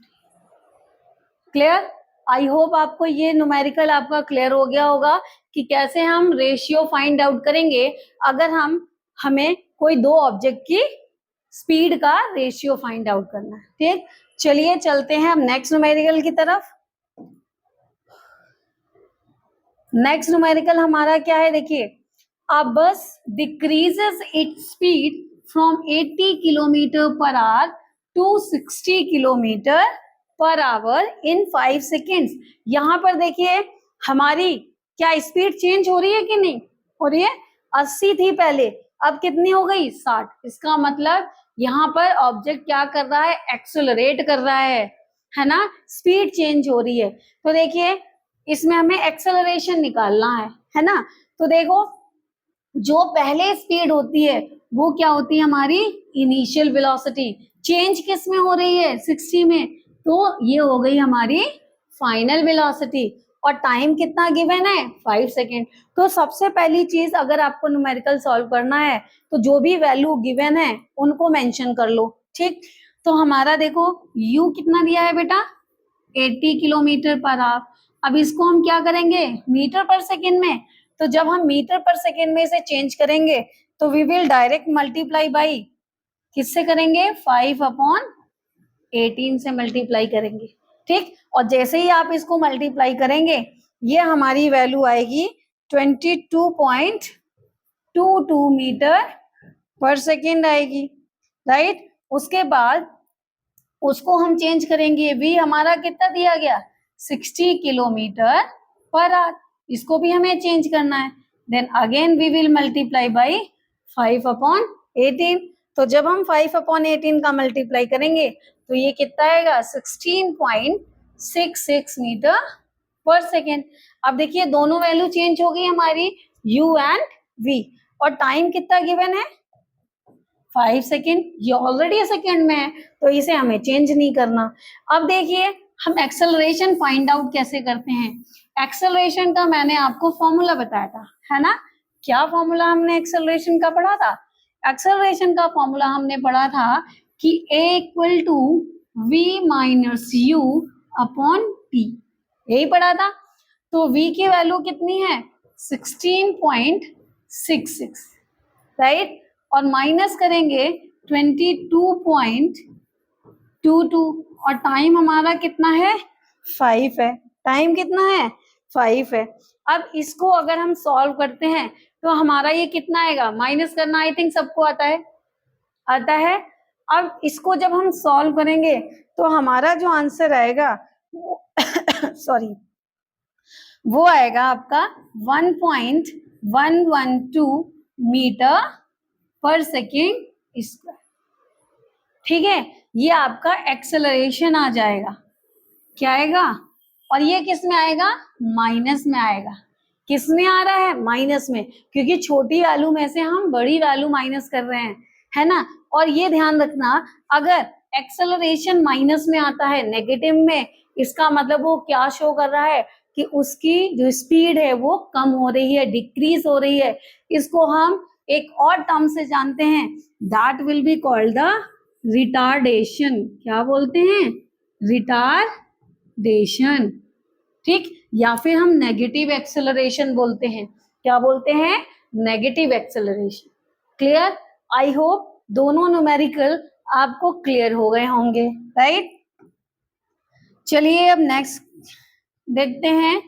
क्लियर। आई होप आपको ये न्यूमेरिकल आपका क्लियर हो गया होगा कि कैसे हम रेशियो फाइंड आउट करेंगे अगर हमें कोई दो ऑब्जेक्ट की स्पीड का रेशियो फाइंड आउट करना है। ठीक, चलिए चलते हैं हम नेक्स्ट न्यूमेरिकल की तरफ। नेक्स्ट न्यूमेरिकल हमारा क्या है देखिए, a bus decreases its speed from 80 kilometre per hour to 60 kilometre per hour in 5 seconds. यहाँ पर देखिए हमारी क्या स्पीड चेंज हो रही है कि नहीं हो रही है। 80 थी पहले, अब कितनी हो गई 60। इसका मतलब यहाँ पर ऑब्जेक्ट क्या कर रहा है एक्सेलरेट कर रहा है ना, स्पीड चेंज हो रही है। तो देखिए इसमें हमें एक्सेलरेशन निकालना है ना। तो देखो जो पहले स्पीड होती है वो क्या होती है हमारी इनिशियल वेलोसिटी। चेंज किस में हो रही है 60 में, तो ये हो गई हमारी फाइनल वेलोसिटी। और टाइम कितना गिवन है 5 सेकेंड। तो सबसे पहली चीज अगर आपको न्यूमेरिकल सॉल्व करना है तो जो भी वैल्यू गिवन है उनको मेंशन कर लो। ठीक, तो हमारा देखो u कितना दिया है बेटा 80 किलोमीटर पर आवर। अब इसको हम क्या करेंगे मीटर पर सेकेंड में, तो जब हम मीटर पर सेकेंड में इसे चेंज करेंगे तो we will direct multiply by किससे करेंगे 5 अपॉन 18 से मल्टीप्लाई करेंगे। ठीक, और जैसे ही आप इसको मल्टीप्लाई करेंगे ये हमारी वैल्यू आएगी 22.22 मीटर पर सेकेंड आएगी। राइट, उसके बाद उसको हम चेंज करेंगे, v हमारा कितना दिया गया 60 किलोमीटर पर आवर, इसको भी हमें चेंज करना है। Then again we will multiply by 5 upon 18। तो जब हम 5 अपॉन 18 का मल्टीप्लाई करेंगे तो ये कितना आएगा 16.66 मीटर पर सेकेंड। अब देखिए दोनों वैल्यू चेंज हो गई हमारी u एंड v, और टाइम कितना गिवन है 5 सेकेंड, ये ऑलरेडी सेकेंड में है तो इसे हमें चेंज नहीं करना। अब देखिए हम एक्सेलरेशन फाइंड आउट कैसे करते हैं। एक्सेलरेशन का मैंने आपको फॉर्मूला बताया था है ना। क्या फॉर्मूला हमने एक्सेलरेशन का पढ़ा था। एक्सेलरेशन का फॉर्मूला हमने पढ़ा था कि a equal to v minus u upon t। यही पढ़ा था। तो v की वैल्यू कितनी है 16.66, राइट, और माइनस करेंगे 22.22 और टाइम हमारा कितना है 5 है। टाइम कितना है 5 है। अब इसको अगर हम सॉल्व करते हैं तो हमारा ये कितना आएगा, माइनस करना आई थिंक सबको आता है, आता है। अब इसको जब हम सॉल्व करेंगे तो हमारा जो आंसर आएगा सॉरी वो आएगा आपका 1.112 मीटर पर सेकेंड स्क्वायर। ठीक है, ये आपका एक्सेलरेशन आ जाएगा, क्या आएगा, और ये किस में आएगा, माइनस में आएगा। किस में आ रहा है, माइनस में, क्योंकि छोटी वैल्यू में से हम बड़ी वैल्यू माइनस कर रहे हैं, है ना। और ये ध्यान रखना, अगर एक्सेलरेशन माइनस में आता है, नेगेटिव में, इसका मतलब वो क्या शो कर रहा है कि उसकी जो स्पीड है वो कम हो रही है, डिक्रीज हो रही है। इसको हम एक और टर्म से जानते हैं, that will be called the retardation. क्या बोलते हैं, रिटार्डेशन, ठीक, या फिर हम नेगेटिव एक्सेलरेशन बोलते हैं। क्या बोलते हैं, negative acceleration. Clear, I hope दोनों न्यूमेरिकल आपको क्लियर हो गए होंगे, राइट। चलिए अब नेक्स्ट देखते हैं।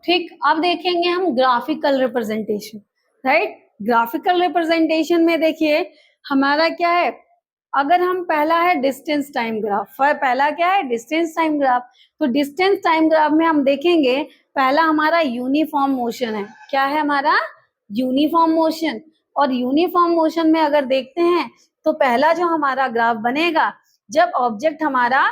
ठीक, अब देखेंगे हम graphical representation, right. Graphical representation में देखिए हमारा क्या है, अगर हम पहला है डिस्टेंस टाइम ग्राफ, पहला क्या है, डिस्टेंस टाइम ग्राफ। तो डिस्टेंस टाइम ग्राफ में हम देखेंगे पहला हमारा यूनिफॉर्म मोशन है। क्या है हमारा, यूनिफॉर्म मोशन। और यूनिफॉर्म मोशन में अगर देखते हैं तो पहला जो हमारा ग्राफ बनेगा, जब ऑब्जेक्ट हमारा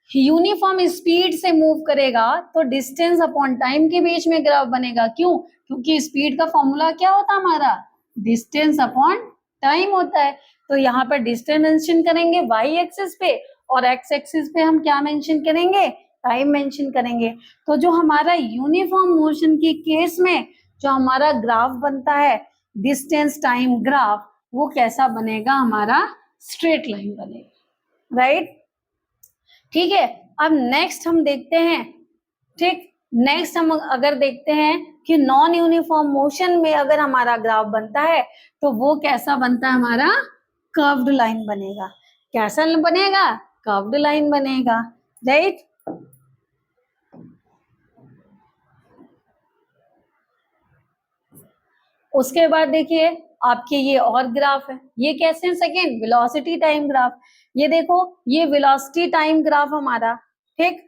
यूनिफॉर्म स्पीड से मूव करेगा तो डिस्टेंस अपॉन टाइम के बीच में ग्राफ बनेगा। क्यों, क्योंकि स्पीड का फॉर्मूला क्या होता है हमारा, डिस्टेंस अपॉन टाइम होता है। तो यहाँ पर डिस्टेंस मेंशन करेंगे वाई एक्सिस पे, और एक्स एक्सिस पे हम क्या मेंशन करेंगे, टाइम मेंशन करेंगे। तो जो हमारा यूनिफॉर्म मोशन के केस में जो हमारा ग्राफ बनता है, डिस्टेंस टाइम ग्राफ, वो कैसा बनेगा, हमारा स्ट्रेट लाइन बनेगा, राइट। ठीक है, अब नेक्स्ट हम देखते हैं, ठीक, नेक्स्ट हम अगर देखते हैं कि नॉन यूनिफॉर्म मोशन में अगर हमारा ग्राफ बनता है तो वो कैसा बनता है, हमारा कर्व्ड लाइन बनेगा। कैसा बनेगा, कर्व्ड लाइन बनेगा, राइट। उसके बाद देखिए आपके ये और ग्राफ है, ये कैसे हैं, सेकेंड वेलोसिटी टाइम ग्राफ। ये देखो, ये वेलोसिटी टाइम ग्राफ हमारा, ठीक,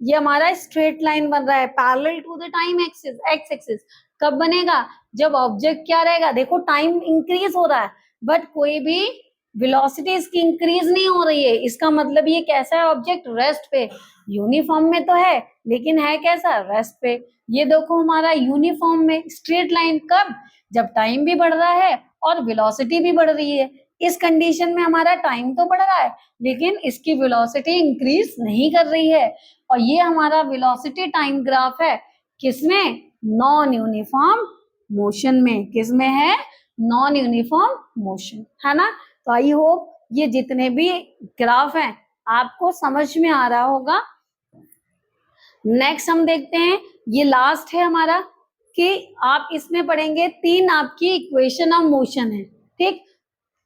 ये हमारा स्ट्रेट लाइन बन रहा है parallel to the time axis, X axis. कब बनेगा, जब ऑब्जेक्ट क्या रहेगा, देखो टाइम इंक्रीज हो रहा है बट कोई भी वेलोसिटी इसकी इंक्रीज नहीं हो रही है। इसका मतलब ये कैसा है, ऑब्जेक्ट रेस्ट पे, यूनिफॉर्म में तो है लेकिन है कैसा, रेस्ट पे। ये देखो हमारा यूनिफॉर्म में स्ट्रेट लाइन, कब, जब टाइम भी बढ़ रहा है और वेलोसिटी भी बढ़ रही है। इस कंडीशन में हमारा टाइम तो बढ़ रहा है लेकिन इसकी वेलोसिटी इंक्रीज नहीं कर रही है। और ये हमारा वेलोसिटी टाइम ग्राफ है, किसमें, नॉन यूनिफॉर्म मोशन में। किसमें है, नॉन यूनिफॉर्म मोशन, है ना। तो आई होप ये जितने भी ग्राफ हैं आपको समझ में आ रहा होगा। नेक्स्ट हम देखते हैं, ये लास्ट है हमारा, कि आप इसमें पढ़ेंगे तीन आपकी इक्वेशन ऑफ मोशन है, ठीक।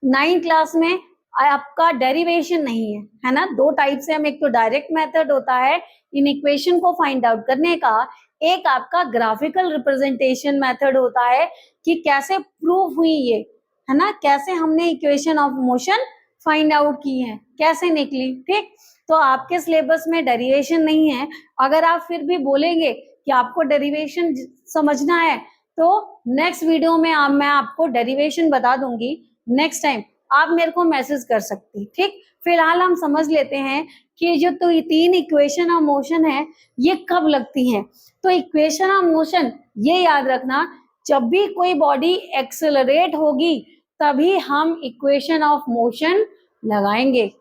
9th क्लास में आपका डेरिवेशन नहीं है ना। दो टाइप से, हम एक तो डायरेक्ट मेथड होता है इन इक्वेशन को फाइंड आउट करने का, एक आपका ग्राफिकल रिप्रेजेंटेशन मेथड होता है कि कैसे प्रूव हुई ये, है ना, कैसे हमने equation of motion find out की है, कैसे निकली, ठीक। तो आपके सिलेबस में डेरिवेशन नहीं है। अगर आप फिर भी बोलेंगे कि आपको डेरिवेशन समझना है तो नेक्स्ट वीडियो में मैं आपको डेरिवेशन बता दूंगी। नेक्स्ट टाइम आप मेरे को मैसेज कर सकते हैं, ठीक। फिलहाल हम समझ लेते हैं कि जो तो ये तीन इक्वेशन ऑफ मोशन है ये कब लगती हैं। तो इक्वेशन ऑफ मोशन ये याद रखना, जब भी कोई बॉडी एक्सेलरेट होगी तभी हम इक्वेशन ऑफ मोशन लगाएंगे,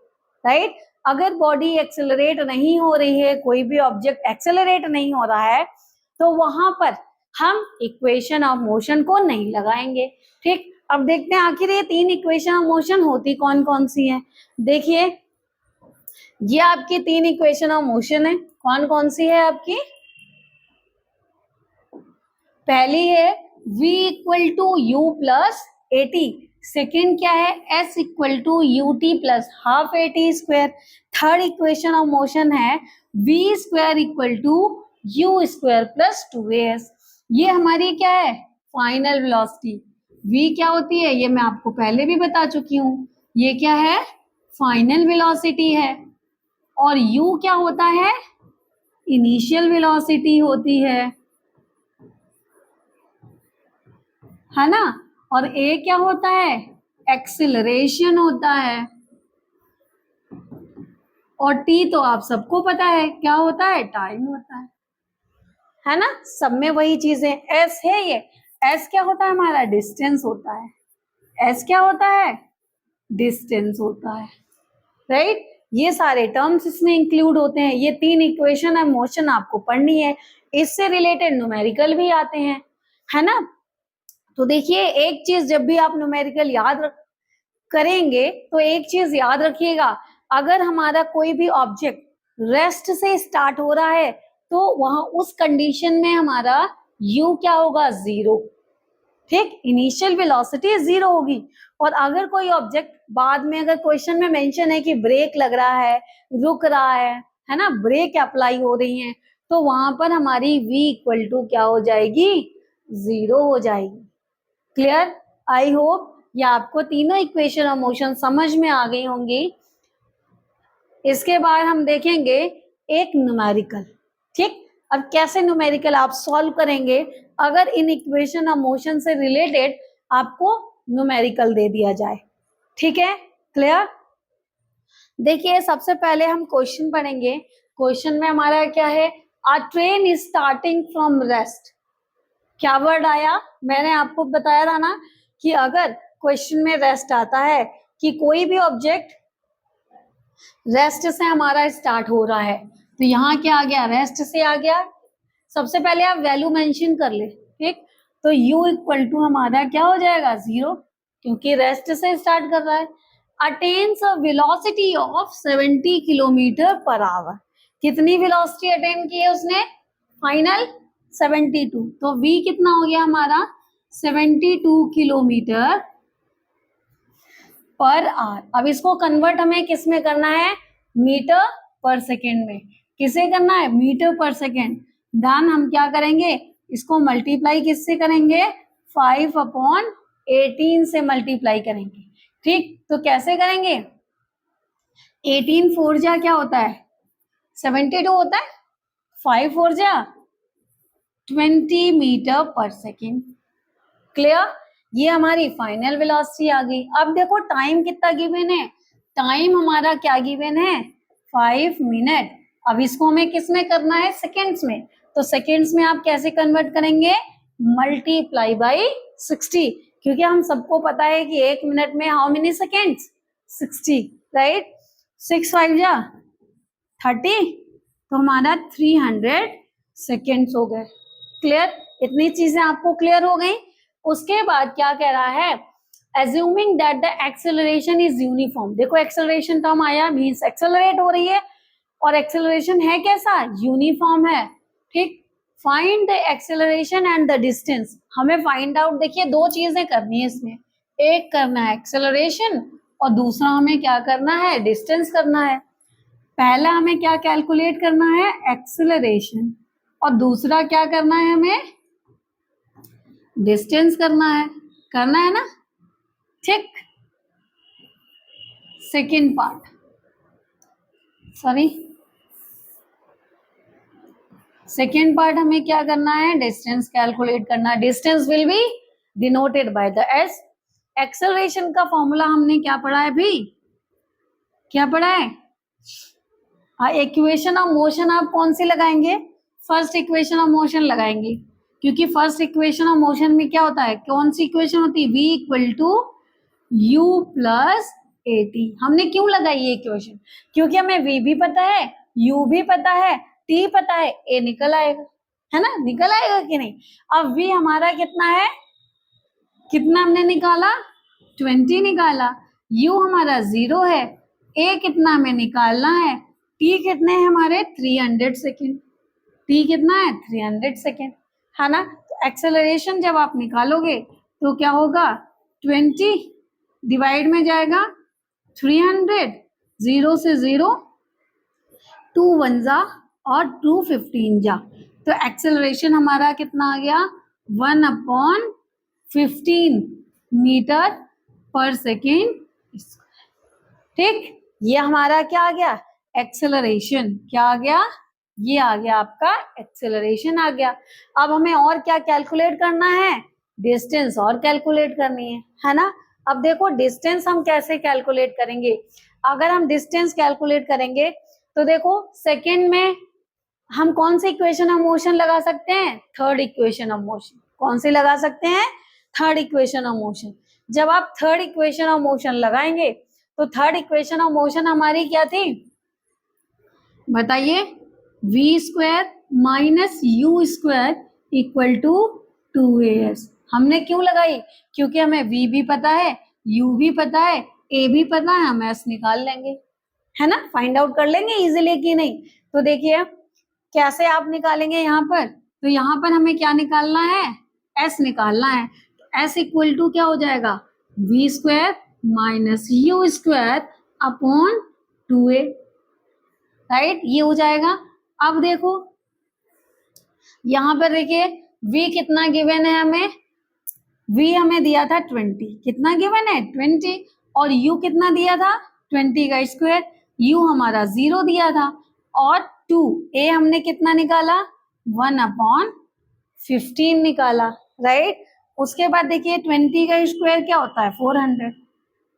राइट। अगर बॉडी एक्सेलरेट नहीं हो रही है, कोई भी ऑब्जेक्ट एक्सेलरेट नहीं हो रहा है, तो वहां पर हम इक्वेशन ऑफ मोशन को नहीं लगाएंगे, ठीक। अब देखते हैं आखिर ये तीन इक्वेशन ऑफ मोशन होती कौन कौन सी हैं। देखिए ये आपकी 3 इक्वेशन ऑफ मोशन है। कौन कौन सी है आपकी? पहली है v equal to U plus A T. Second क्या है? s equal to U T plus half A T square. Third equation of motion है v square equal to U square plus 2as। ये हमारी क्या है? Final velocity. v क्या होती है ये मैं आपको पहले भी बता चुकी हूँ। ये क्या है? फाइनल वेलोसिटी है। और u क्या होता है? इनिशियल वेलोसिटी होती है ना। और a क्या होता है? एक्सिलरेशन होता है। और t तो आप सबको पता है क्या होता है? टाइम होता है ना। सब में वही चीजें। s है ये, s क्या होता है हमारा? डिस्टेंस होता है। s क्या होता है? डिस्टेंस होता है, राइट। ये सारे टर्म्स इसमें इंक्लूड होते हैं। ये 3 इक्वेशन है मोशन आपको पढ़नी है। इससे रिलेटेड न्यूमेरिकल भी आते हैं, है ना। तो देखिए एक चीज जब भी आप न्यूमेरिकल करेंगे तो एक चीज याद रखिएगा, अगर हमारा कोई भी ऑब्जेक्ट रेस्ट से स्टार्ट हो रहा है तो वहां उस कंडीशन में हमारा u क्या होगा? 0। ठीक, इनिशियल वेलोसिटी 0 होगी। और अगर कोई ऑब्जेक्ट बाद में, अगर क्वेश्चन में मेंशन है कि ब्रेक लग रहा है, रुक रहा है ना, ब्रेक अप्लाई हो रही है, तो वहां पर हमारी v इक्वल टू क्या हो जाएगी? 0 हो जाएगी। क्लियर? आई होप ये आपको तीनों इक्वेशन ऑफ मोशन समझ में आ गई होंगी। इसके बाद हम देखेंगे एक न्यूमेरिकल। ठीक, अब कैसे न्यूमेरिकल आप सॉल्व करेंगे अगर इन इक्वेशन ऑफ मोशन से रिलेटेड आपको न्यूमेरिकल दे दिया जाए। ठीक है, क्लियर? देखिए सबसे पहले हम क्वेश्चन पढ़ेंगे। क्वेश्चन में हमारा क्या है? अ train is starting from rest. क्या वर्ड आया? मैंने आपको बताया था ना कि अगर क्वेश्चन में रेस्ट आता है कि कोई भी ऑब्जेक्ट रेस्ट से हमारा स्टार्ट हो रहा है, तो यहाँ क्या आ गया? रेस्ट से आ गया। सबसे पहले आप वैल्यू मेंशन कर ले। ठीक, तो u इक्वल टू हमारा क्या हो जाएगा? 0, क्योंकि रेस्ट से स्टार्ट कर रहा है। Attains a velocity of 70 kilometre per our. कितनी वेलोसिटी अटेन की है उसने? फाइनल 72। तो v कितना हो गया हमारा? 72 किलोमीटर पर आवर। अब इसको कन्वर्ट हमें किस में करना है? मीटर पर सेकेंड में। किसे करना है? मीटर पर सेकेंड। देन हम क्या करेंगे? इसको मल्टीप्लाई किससे करेंगे? 5/18 से मल्टीप्लाई करेंगे। ठीक, तो कैसे करेंगे? 18 4 जा क्या होता है? 72 होता है। 5 4 जा 20 मीटर पर सेकेंड। क्लियर? ये हमारी फाइनल वेलोसिटी आ गई। अब देखो टाइम कितना गिवन है? टाइम हमारा क्या गिवन है? 5 मिनट। अब इसको हमें किस में करना है? सेकेंड्स में। तो सेकेंड्स में आप कैसे कन्वर्ट करेंगे? मल्टीप्लाई बाई 60, क्योंकि हम सबको पता है कि 1 मिनट में हाउ मेनी सेकेंड्स? 60, राइट। 6 5 जा 30, तो हमारा 300 सेकेंड्स हो गए। क्लियर? इतनी चीजें आपको क्लियर हो गई। उसके बाद क्या कह रहा है? assuming that the acceleration is uniform। देखो एक्सेलरेशन टर्म आया, मीन्स एक्सेलरेट हो रही है, और एक्सेलरेशन है कैसा? यूनिफॉर्म है। ठीक, find the acceleration and the distance. हमें फाइंड आउट, देखिए दो चीजें करनी है इसमें, एक करना है एक्सेलरेशन और दूसरा हमें क्या करना है? डिस्टेंस करना है। पहला हमें क्या कैलकुलेट करना है? एक्सेलरेशन, और दूसरा क्या करना है? हमें डिस्टेंस करना है ना। ठीक, second part, sorry, second part हमें क्या करना है? डिस्टेंस कैलकुलेट करना है। Distance will be denoted by the S. Acceleration का फॉर्मूला हमने क्या पढ़ा है भी? क्या पढ़ा है? इक्वेशन ऑफ मोशन आप कौन सी लगाएंगे? फर्स्ट इक्वेशन ऑफ मोशन लगाएंगे, क्योंकि फर्स्ट इक्वेशन ऑफ मोशन में क्या होता है? कौन सी इक्वेशन होती है? v equal to u plus A T. हमने क्यों लगाई ये इक्वेशन? क्योंकि हमें v भी पता है, u भी पता है, t पता है, a निकल आएगा, है ना। निकल आएगा कि नहीं? अब v हमारा कितना है? कितना हमने निकाला? 20 निकाला। u हमारा 0 है, a कितना हमें निकालना है? टी कितने हैं हमारे 300 सेकेंड, टी कितना है 300 सेकेंड, है ना। तो एक्सेलरेशन जब आप निकालोगे तो क्या होगा 20 डिवाइड में जाएगा 300, 0 से 0, 2 1 जा और 2 15 जा, तो एक्सेलरेशन हमारा कितना आ गया 1/15 मीटर पर सेकेंड। ठीक, ये हमारा क्या आ गया एक्सेलरेशन, क्या आ गया, ये आ गया आपका एक्सेलरेशन आ गया। अब हमें और क्या कैलकुलेट करना है, डिस्टेंस और कैलकुलेट करनी है ना। अब देखो डिस्टेंस हम कैसे कैलकुलेट करेंगे, अगर हम डिस्टेंस कैलकुलेट करेंगे तो देखो सेकेंड में हम कौन सी इक्वेशन ऑफ मोशन लगा सकते हैं, थर्ड इक्वेशन ऑफ मोशन। कौन सी लगा सकते हैं, थर्ड इक्वेशन ऑफ मोशन। जब आप थर्ड इक्वेशन ऑफ मोशन लगाएंगे तो थर्ड इक्वेशन ऑफ मोशन हमारी क्या थी बताइए, v² minus u² equal to 2as। हमने क्यों लगाई, क्योंकि हमें v भी पता है, u भी पता है, a भी पता है, हम s निकाल लेंगे, है ना, फाइंड आउट कर लेंगे इजीली कि नहीं। तो देखिए कैसे आप निकालेंगे यहाँ पर, तो यहाँ पर हमें क्या निकालना है, s निकालना है। तो s इक्वल टू क्या हो जाएगा v² minus u² upon 2a, right, ये हो जाएगा। अब देखो यहाँ पर देखिए v कितना गिवन है हमें, v हमें दिया था 20, कितना गिवन है 20, और u कितना दिया था 20 का स्क्वायर, u हमारा 0 दिया था, और 2a हमने कितना निकाला 1/15 निकाला, राइट। उसके बाद देखिए 20 का स्क्वायर क्या होता है 400,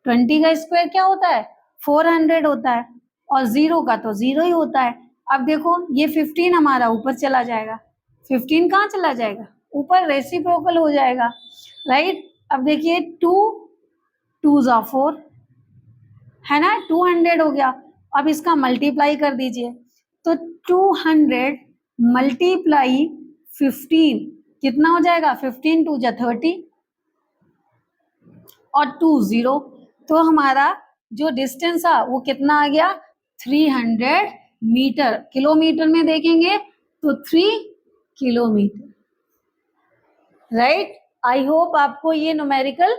20 का स्क्वायर क्या होता है 400 होता है, और 0 का तो 0 ही होता है। अब देखो ये 15 हमारा ऊपर चला जाएगा, 15 कहाँ चला जाएगा ऊपर, रेसिप्रोकल हो जाएगा, राइट। अब देखिए 2 2 जा 4, है ना, 200 हो गया। अब इसका मल्टीप्लाई कर दीजिए, तो 200 मल्टीप्लाई 15 कितना हो जाएगा, 15 2 जा 30 और 2 0, तो हमारा जो डिस्टेंस था वो कितना आ गया 300 मीटर। किलोमीटर में देखेंगे तो 3 किलोमीटर, राइट। आई होप आपको ये न्यूमेरिकल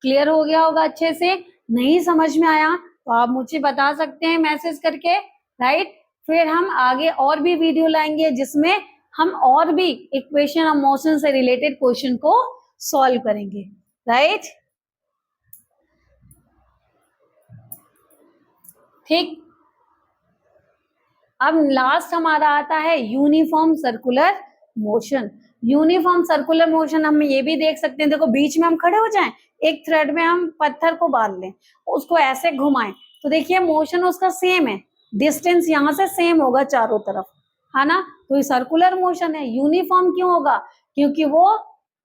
क्लियर हो गया होगा अच्छे से। नहीं समझ में आया तो आप मुझे बता सकते हैं मैसेज करके, राइट। फिर हम आगे और भी वीडियो लाएंगे जिसमें हम और भी इक्वेशन ऑफ मोशन से रिलेटेड क्वेश्चन को सॉल्व करेंगे, राइट। ठीक, अब लास्ट हमारा आता है uniform circular motion. Uniform circular motion हम ये भी देख सकते हैं, देखो बीच में हम खड़े हो जाएं, एक थ्रेड में हम पत्थर को बांध लें, उसको ऐसे घुमाएं, तो देखिए मोशन उसका सेम है, डिस्टेंस यहाँ से सेम होगा चारों तरफ, है ना। तो ये सर्कुलर मोशन है। यूनिफॉर्म क्यों होगा, क्योंकि वो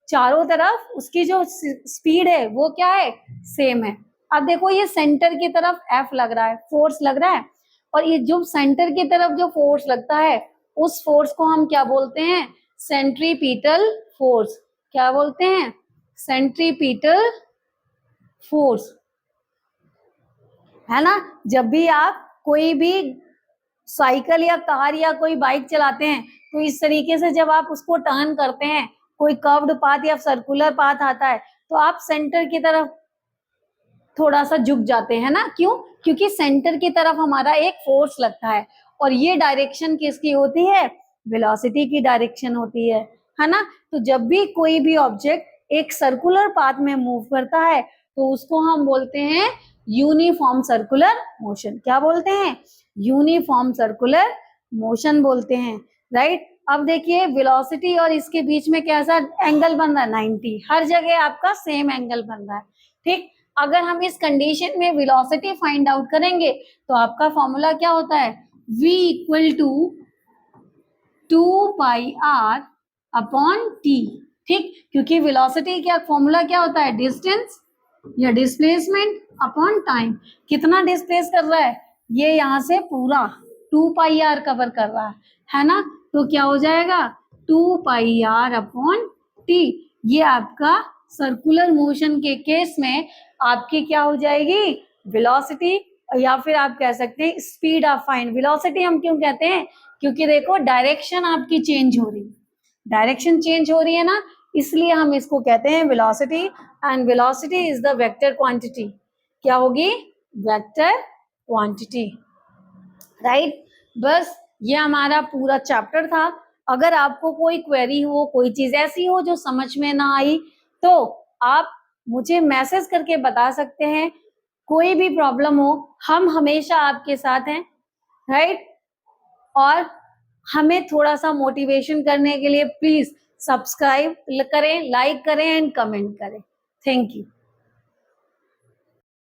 चारों तरफ उसकी जो स्पीड है वो क्या है सेम है। अब देखो ये सेंटर की तरफ F लग रहा है, फोर्स लग रहा है, और ये जो सेंटर की तरफ जो फोर्स लगता है उस फोर्स को हम क्या बोलते हैं, सेंट्रीपिटल फोर्स। क्या बोलते हैं, सेंट्रीपिटल फोर्स, है ना। जब भी आप कोई भी साइकिल या कार या कोई बाइक चलाते हैं तो इस तरीके से जब आप उसको टर्न करते हैं, कोई कर्व्ड पाथ या सर्कुलर पाथ आता है तो आप सेंटर की तरफ थोड़ा सा झुक जाते हैं ना, क्यों, क्योंकि सेंटर की तरफ हमारा एक फोर्स लगता है, और ये डायरेक्शन किसकी होती है, वेलोसिटी की डायरेक्शन होती है ना। तो जब भी कोई भी ऑब्जेक्ट एक सर्कुलर पाथ में मूव करता है तो उसको हम बोलते हैं यूनिफॉर्म सर्कुलर मोशन। क्या बोलते हैं, यूनिफॉर्म सर्कुलर मोशन बोलते हैं, राइट। अब देखिए वेलोसिटी और इसके बीच में कैसा एंगल बन रहा है 90, हर जगह आपका सेम एंगल बन रहा है, ठीक। अगर हम इस कंडीशन में वेलोसिटी फाइंड आउट करेंगे तो आपका फॉर्मूला क्या होता है, v equal to 2 pi r upon t, ठीक, क्योंकि वेलोसिटी क्या फॉर्मूला क्या होता है, डिस्टेंस या डिस्प्लेसमेंट अपॉन टाइम। कितना डिस्प्लेस कर रहा है, ये यहाँ से पूरा 2 पाई r कवर कर रहा है ना, तो क्या हो जाएगा 2 पाई r अपॉन t। ये आपका सर्कुलर मोशन के केस में आपकी क्या हो जाएगी वेलोसिटी, या फिर आप कह सकते हैं स्पीड ऑफ फाइंड। वेलोसिटी हम क्यों कहते हैं, क्योंकि देखो डायरेक्शन आपकी चेंज हो रही है, डायरेक्शन चेंज हो रही है ना, इसलिए हम इसको कहते हैं velocity. And velocity is the vector quantity. क्या होगी, वेक्टर क्वांटिटी, राइट। बस ये हमारा पूरा चैप्टर था। अगर आपको कोई क्वेरी हो, कोई चीज ऐसी हो जो समझ में ना आई, तो आप मुझे मैसेज करके बता सकते हैं। कोई भी प्रॉब्लम हो, हम हमेशा आपके साथ हैं, राइट। और हमें थोड़ा सा मोटिवेशन करने के लिए प्लीज सब्सक्राइब करें, लाइक करें एंड कमेंट करें। Thank you.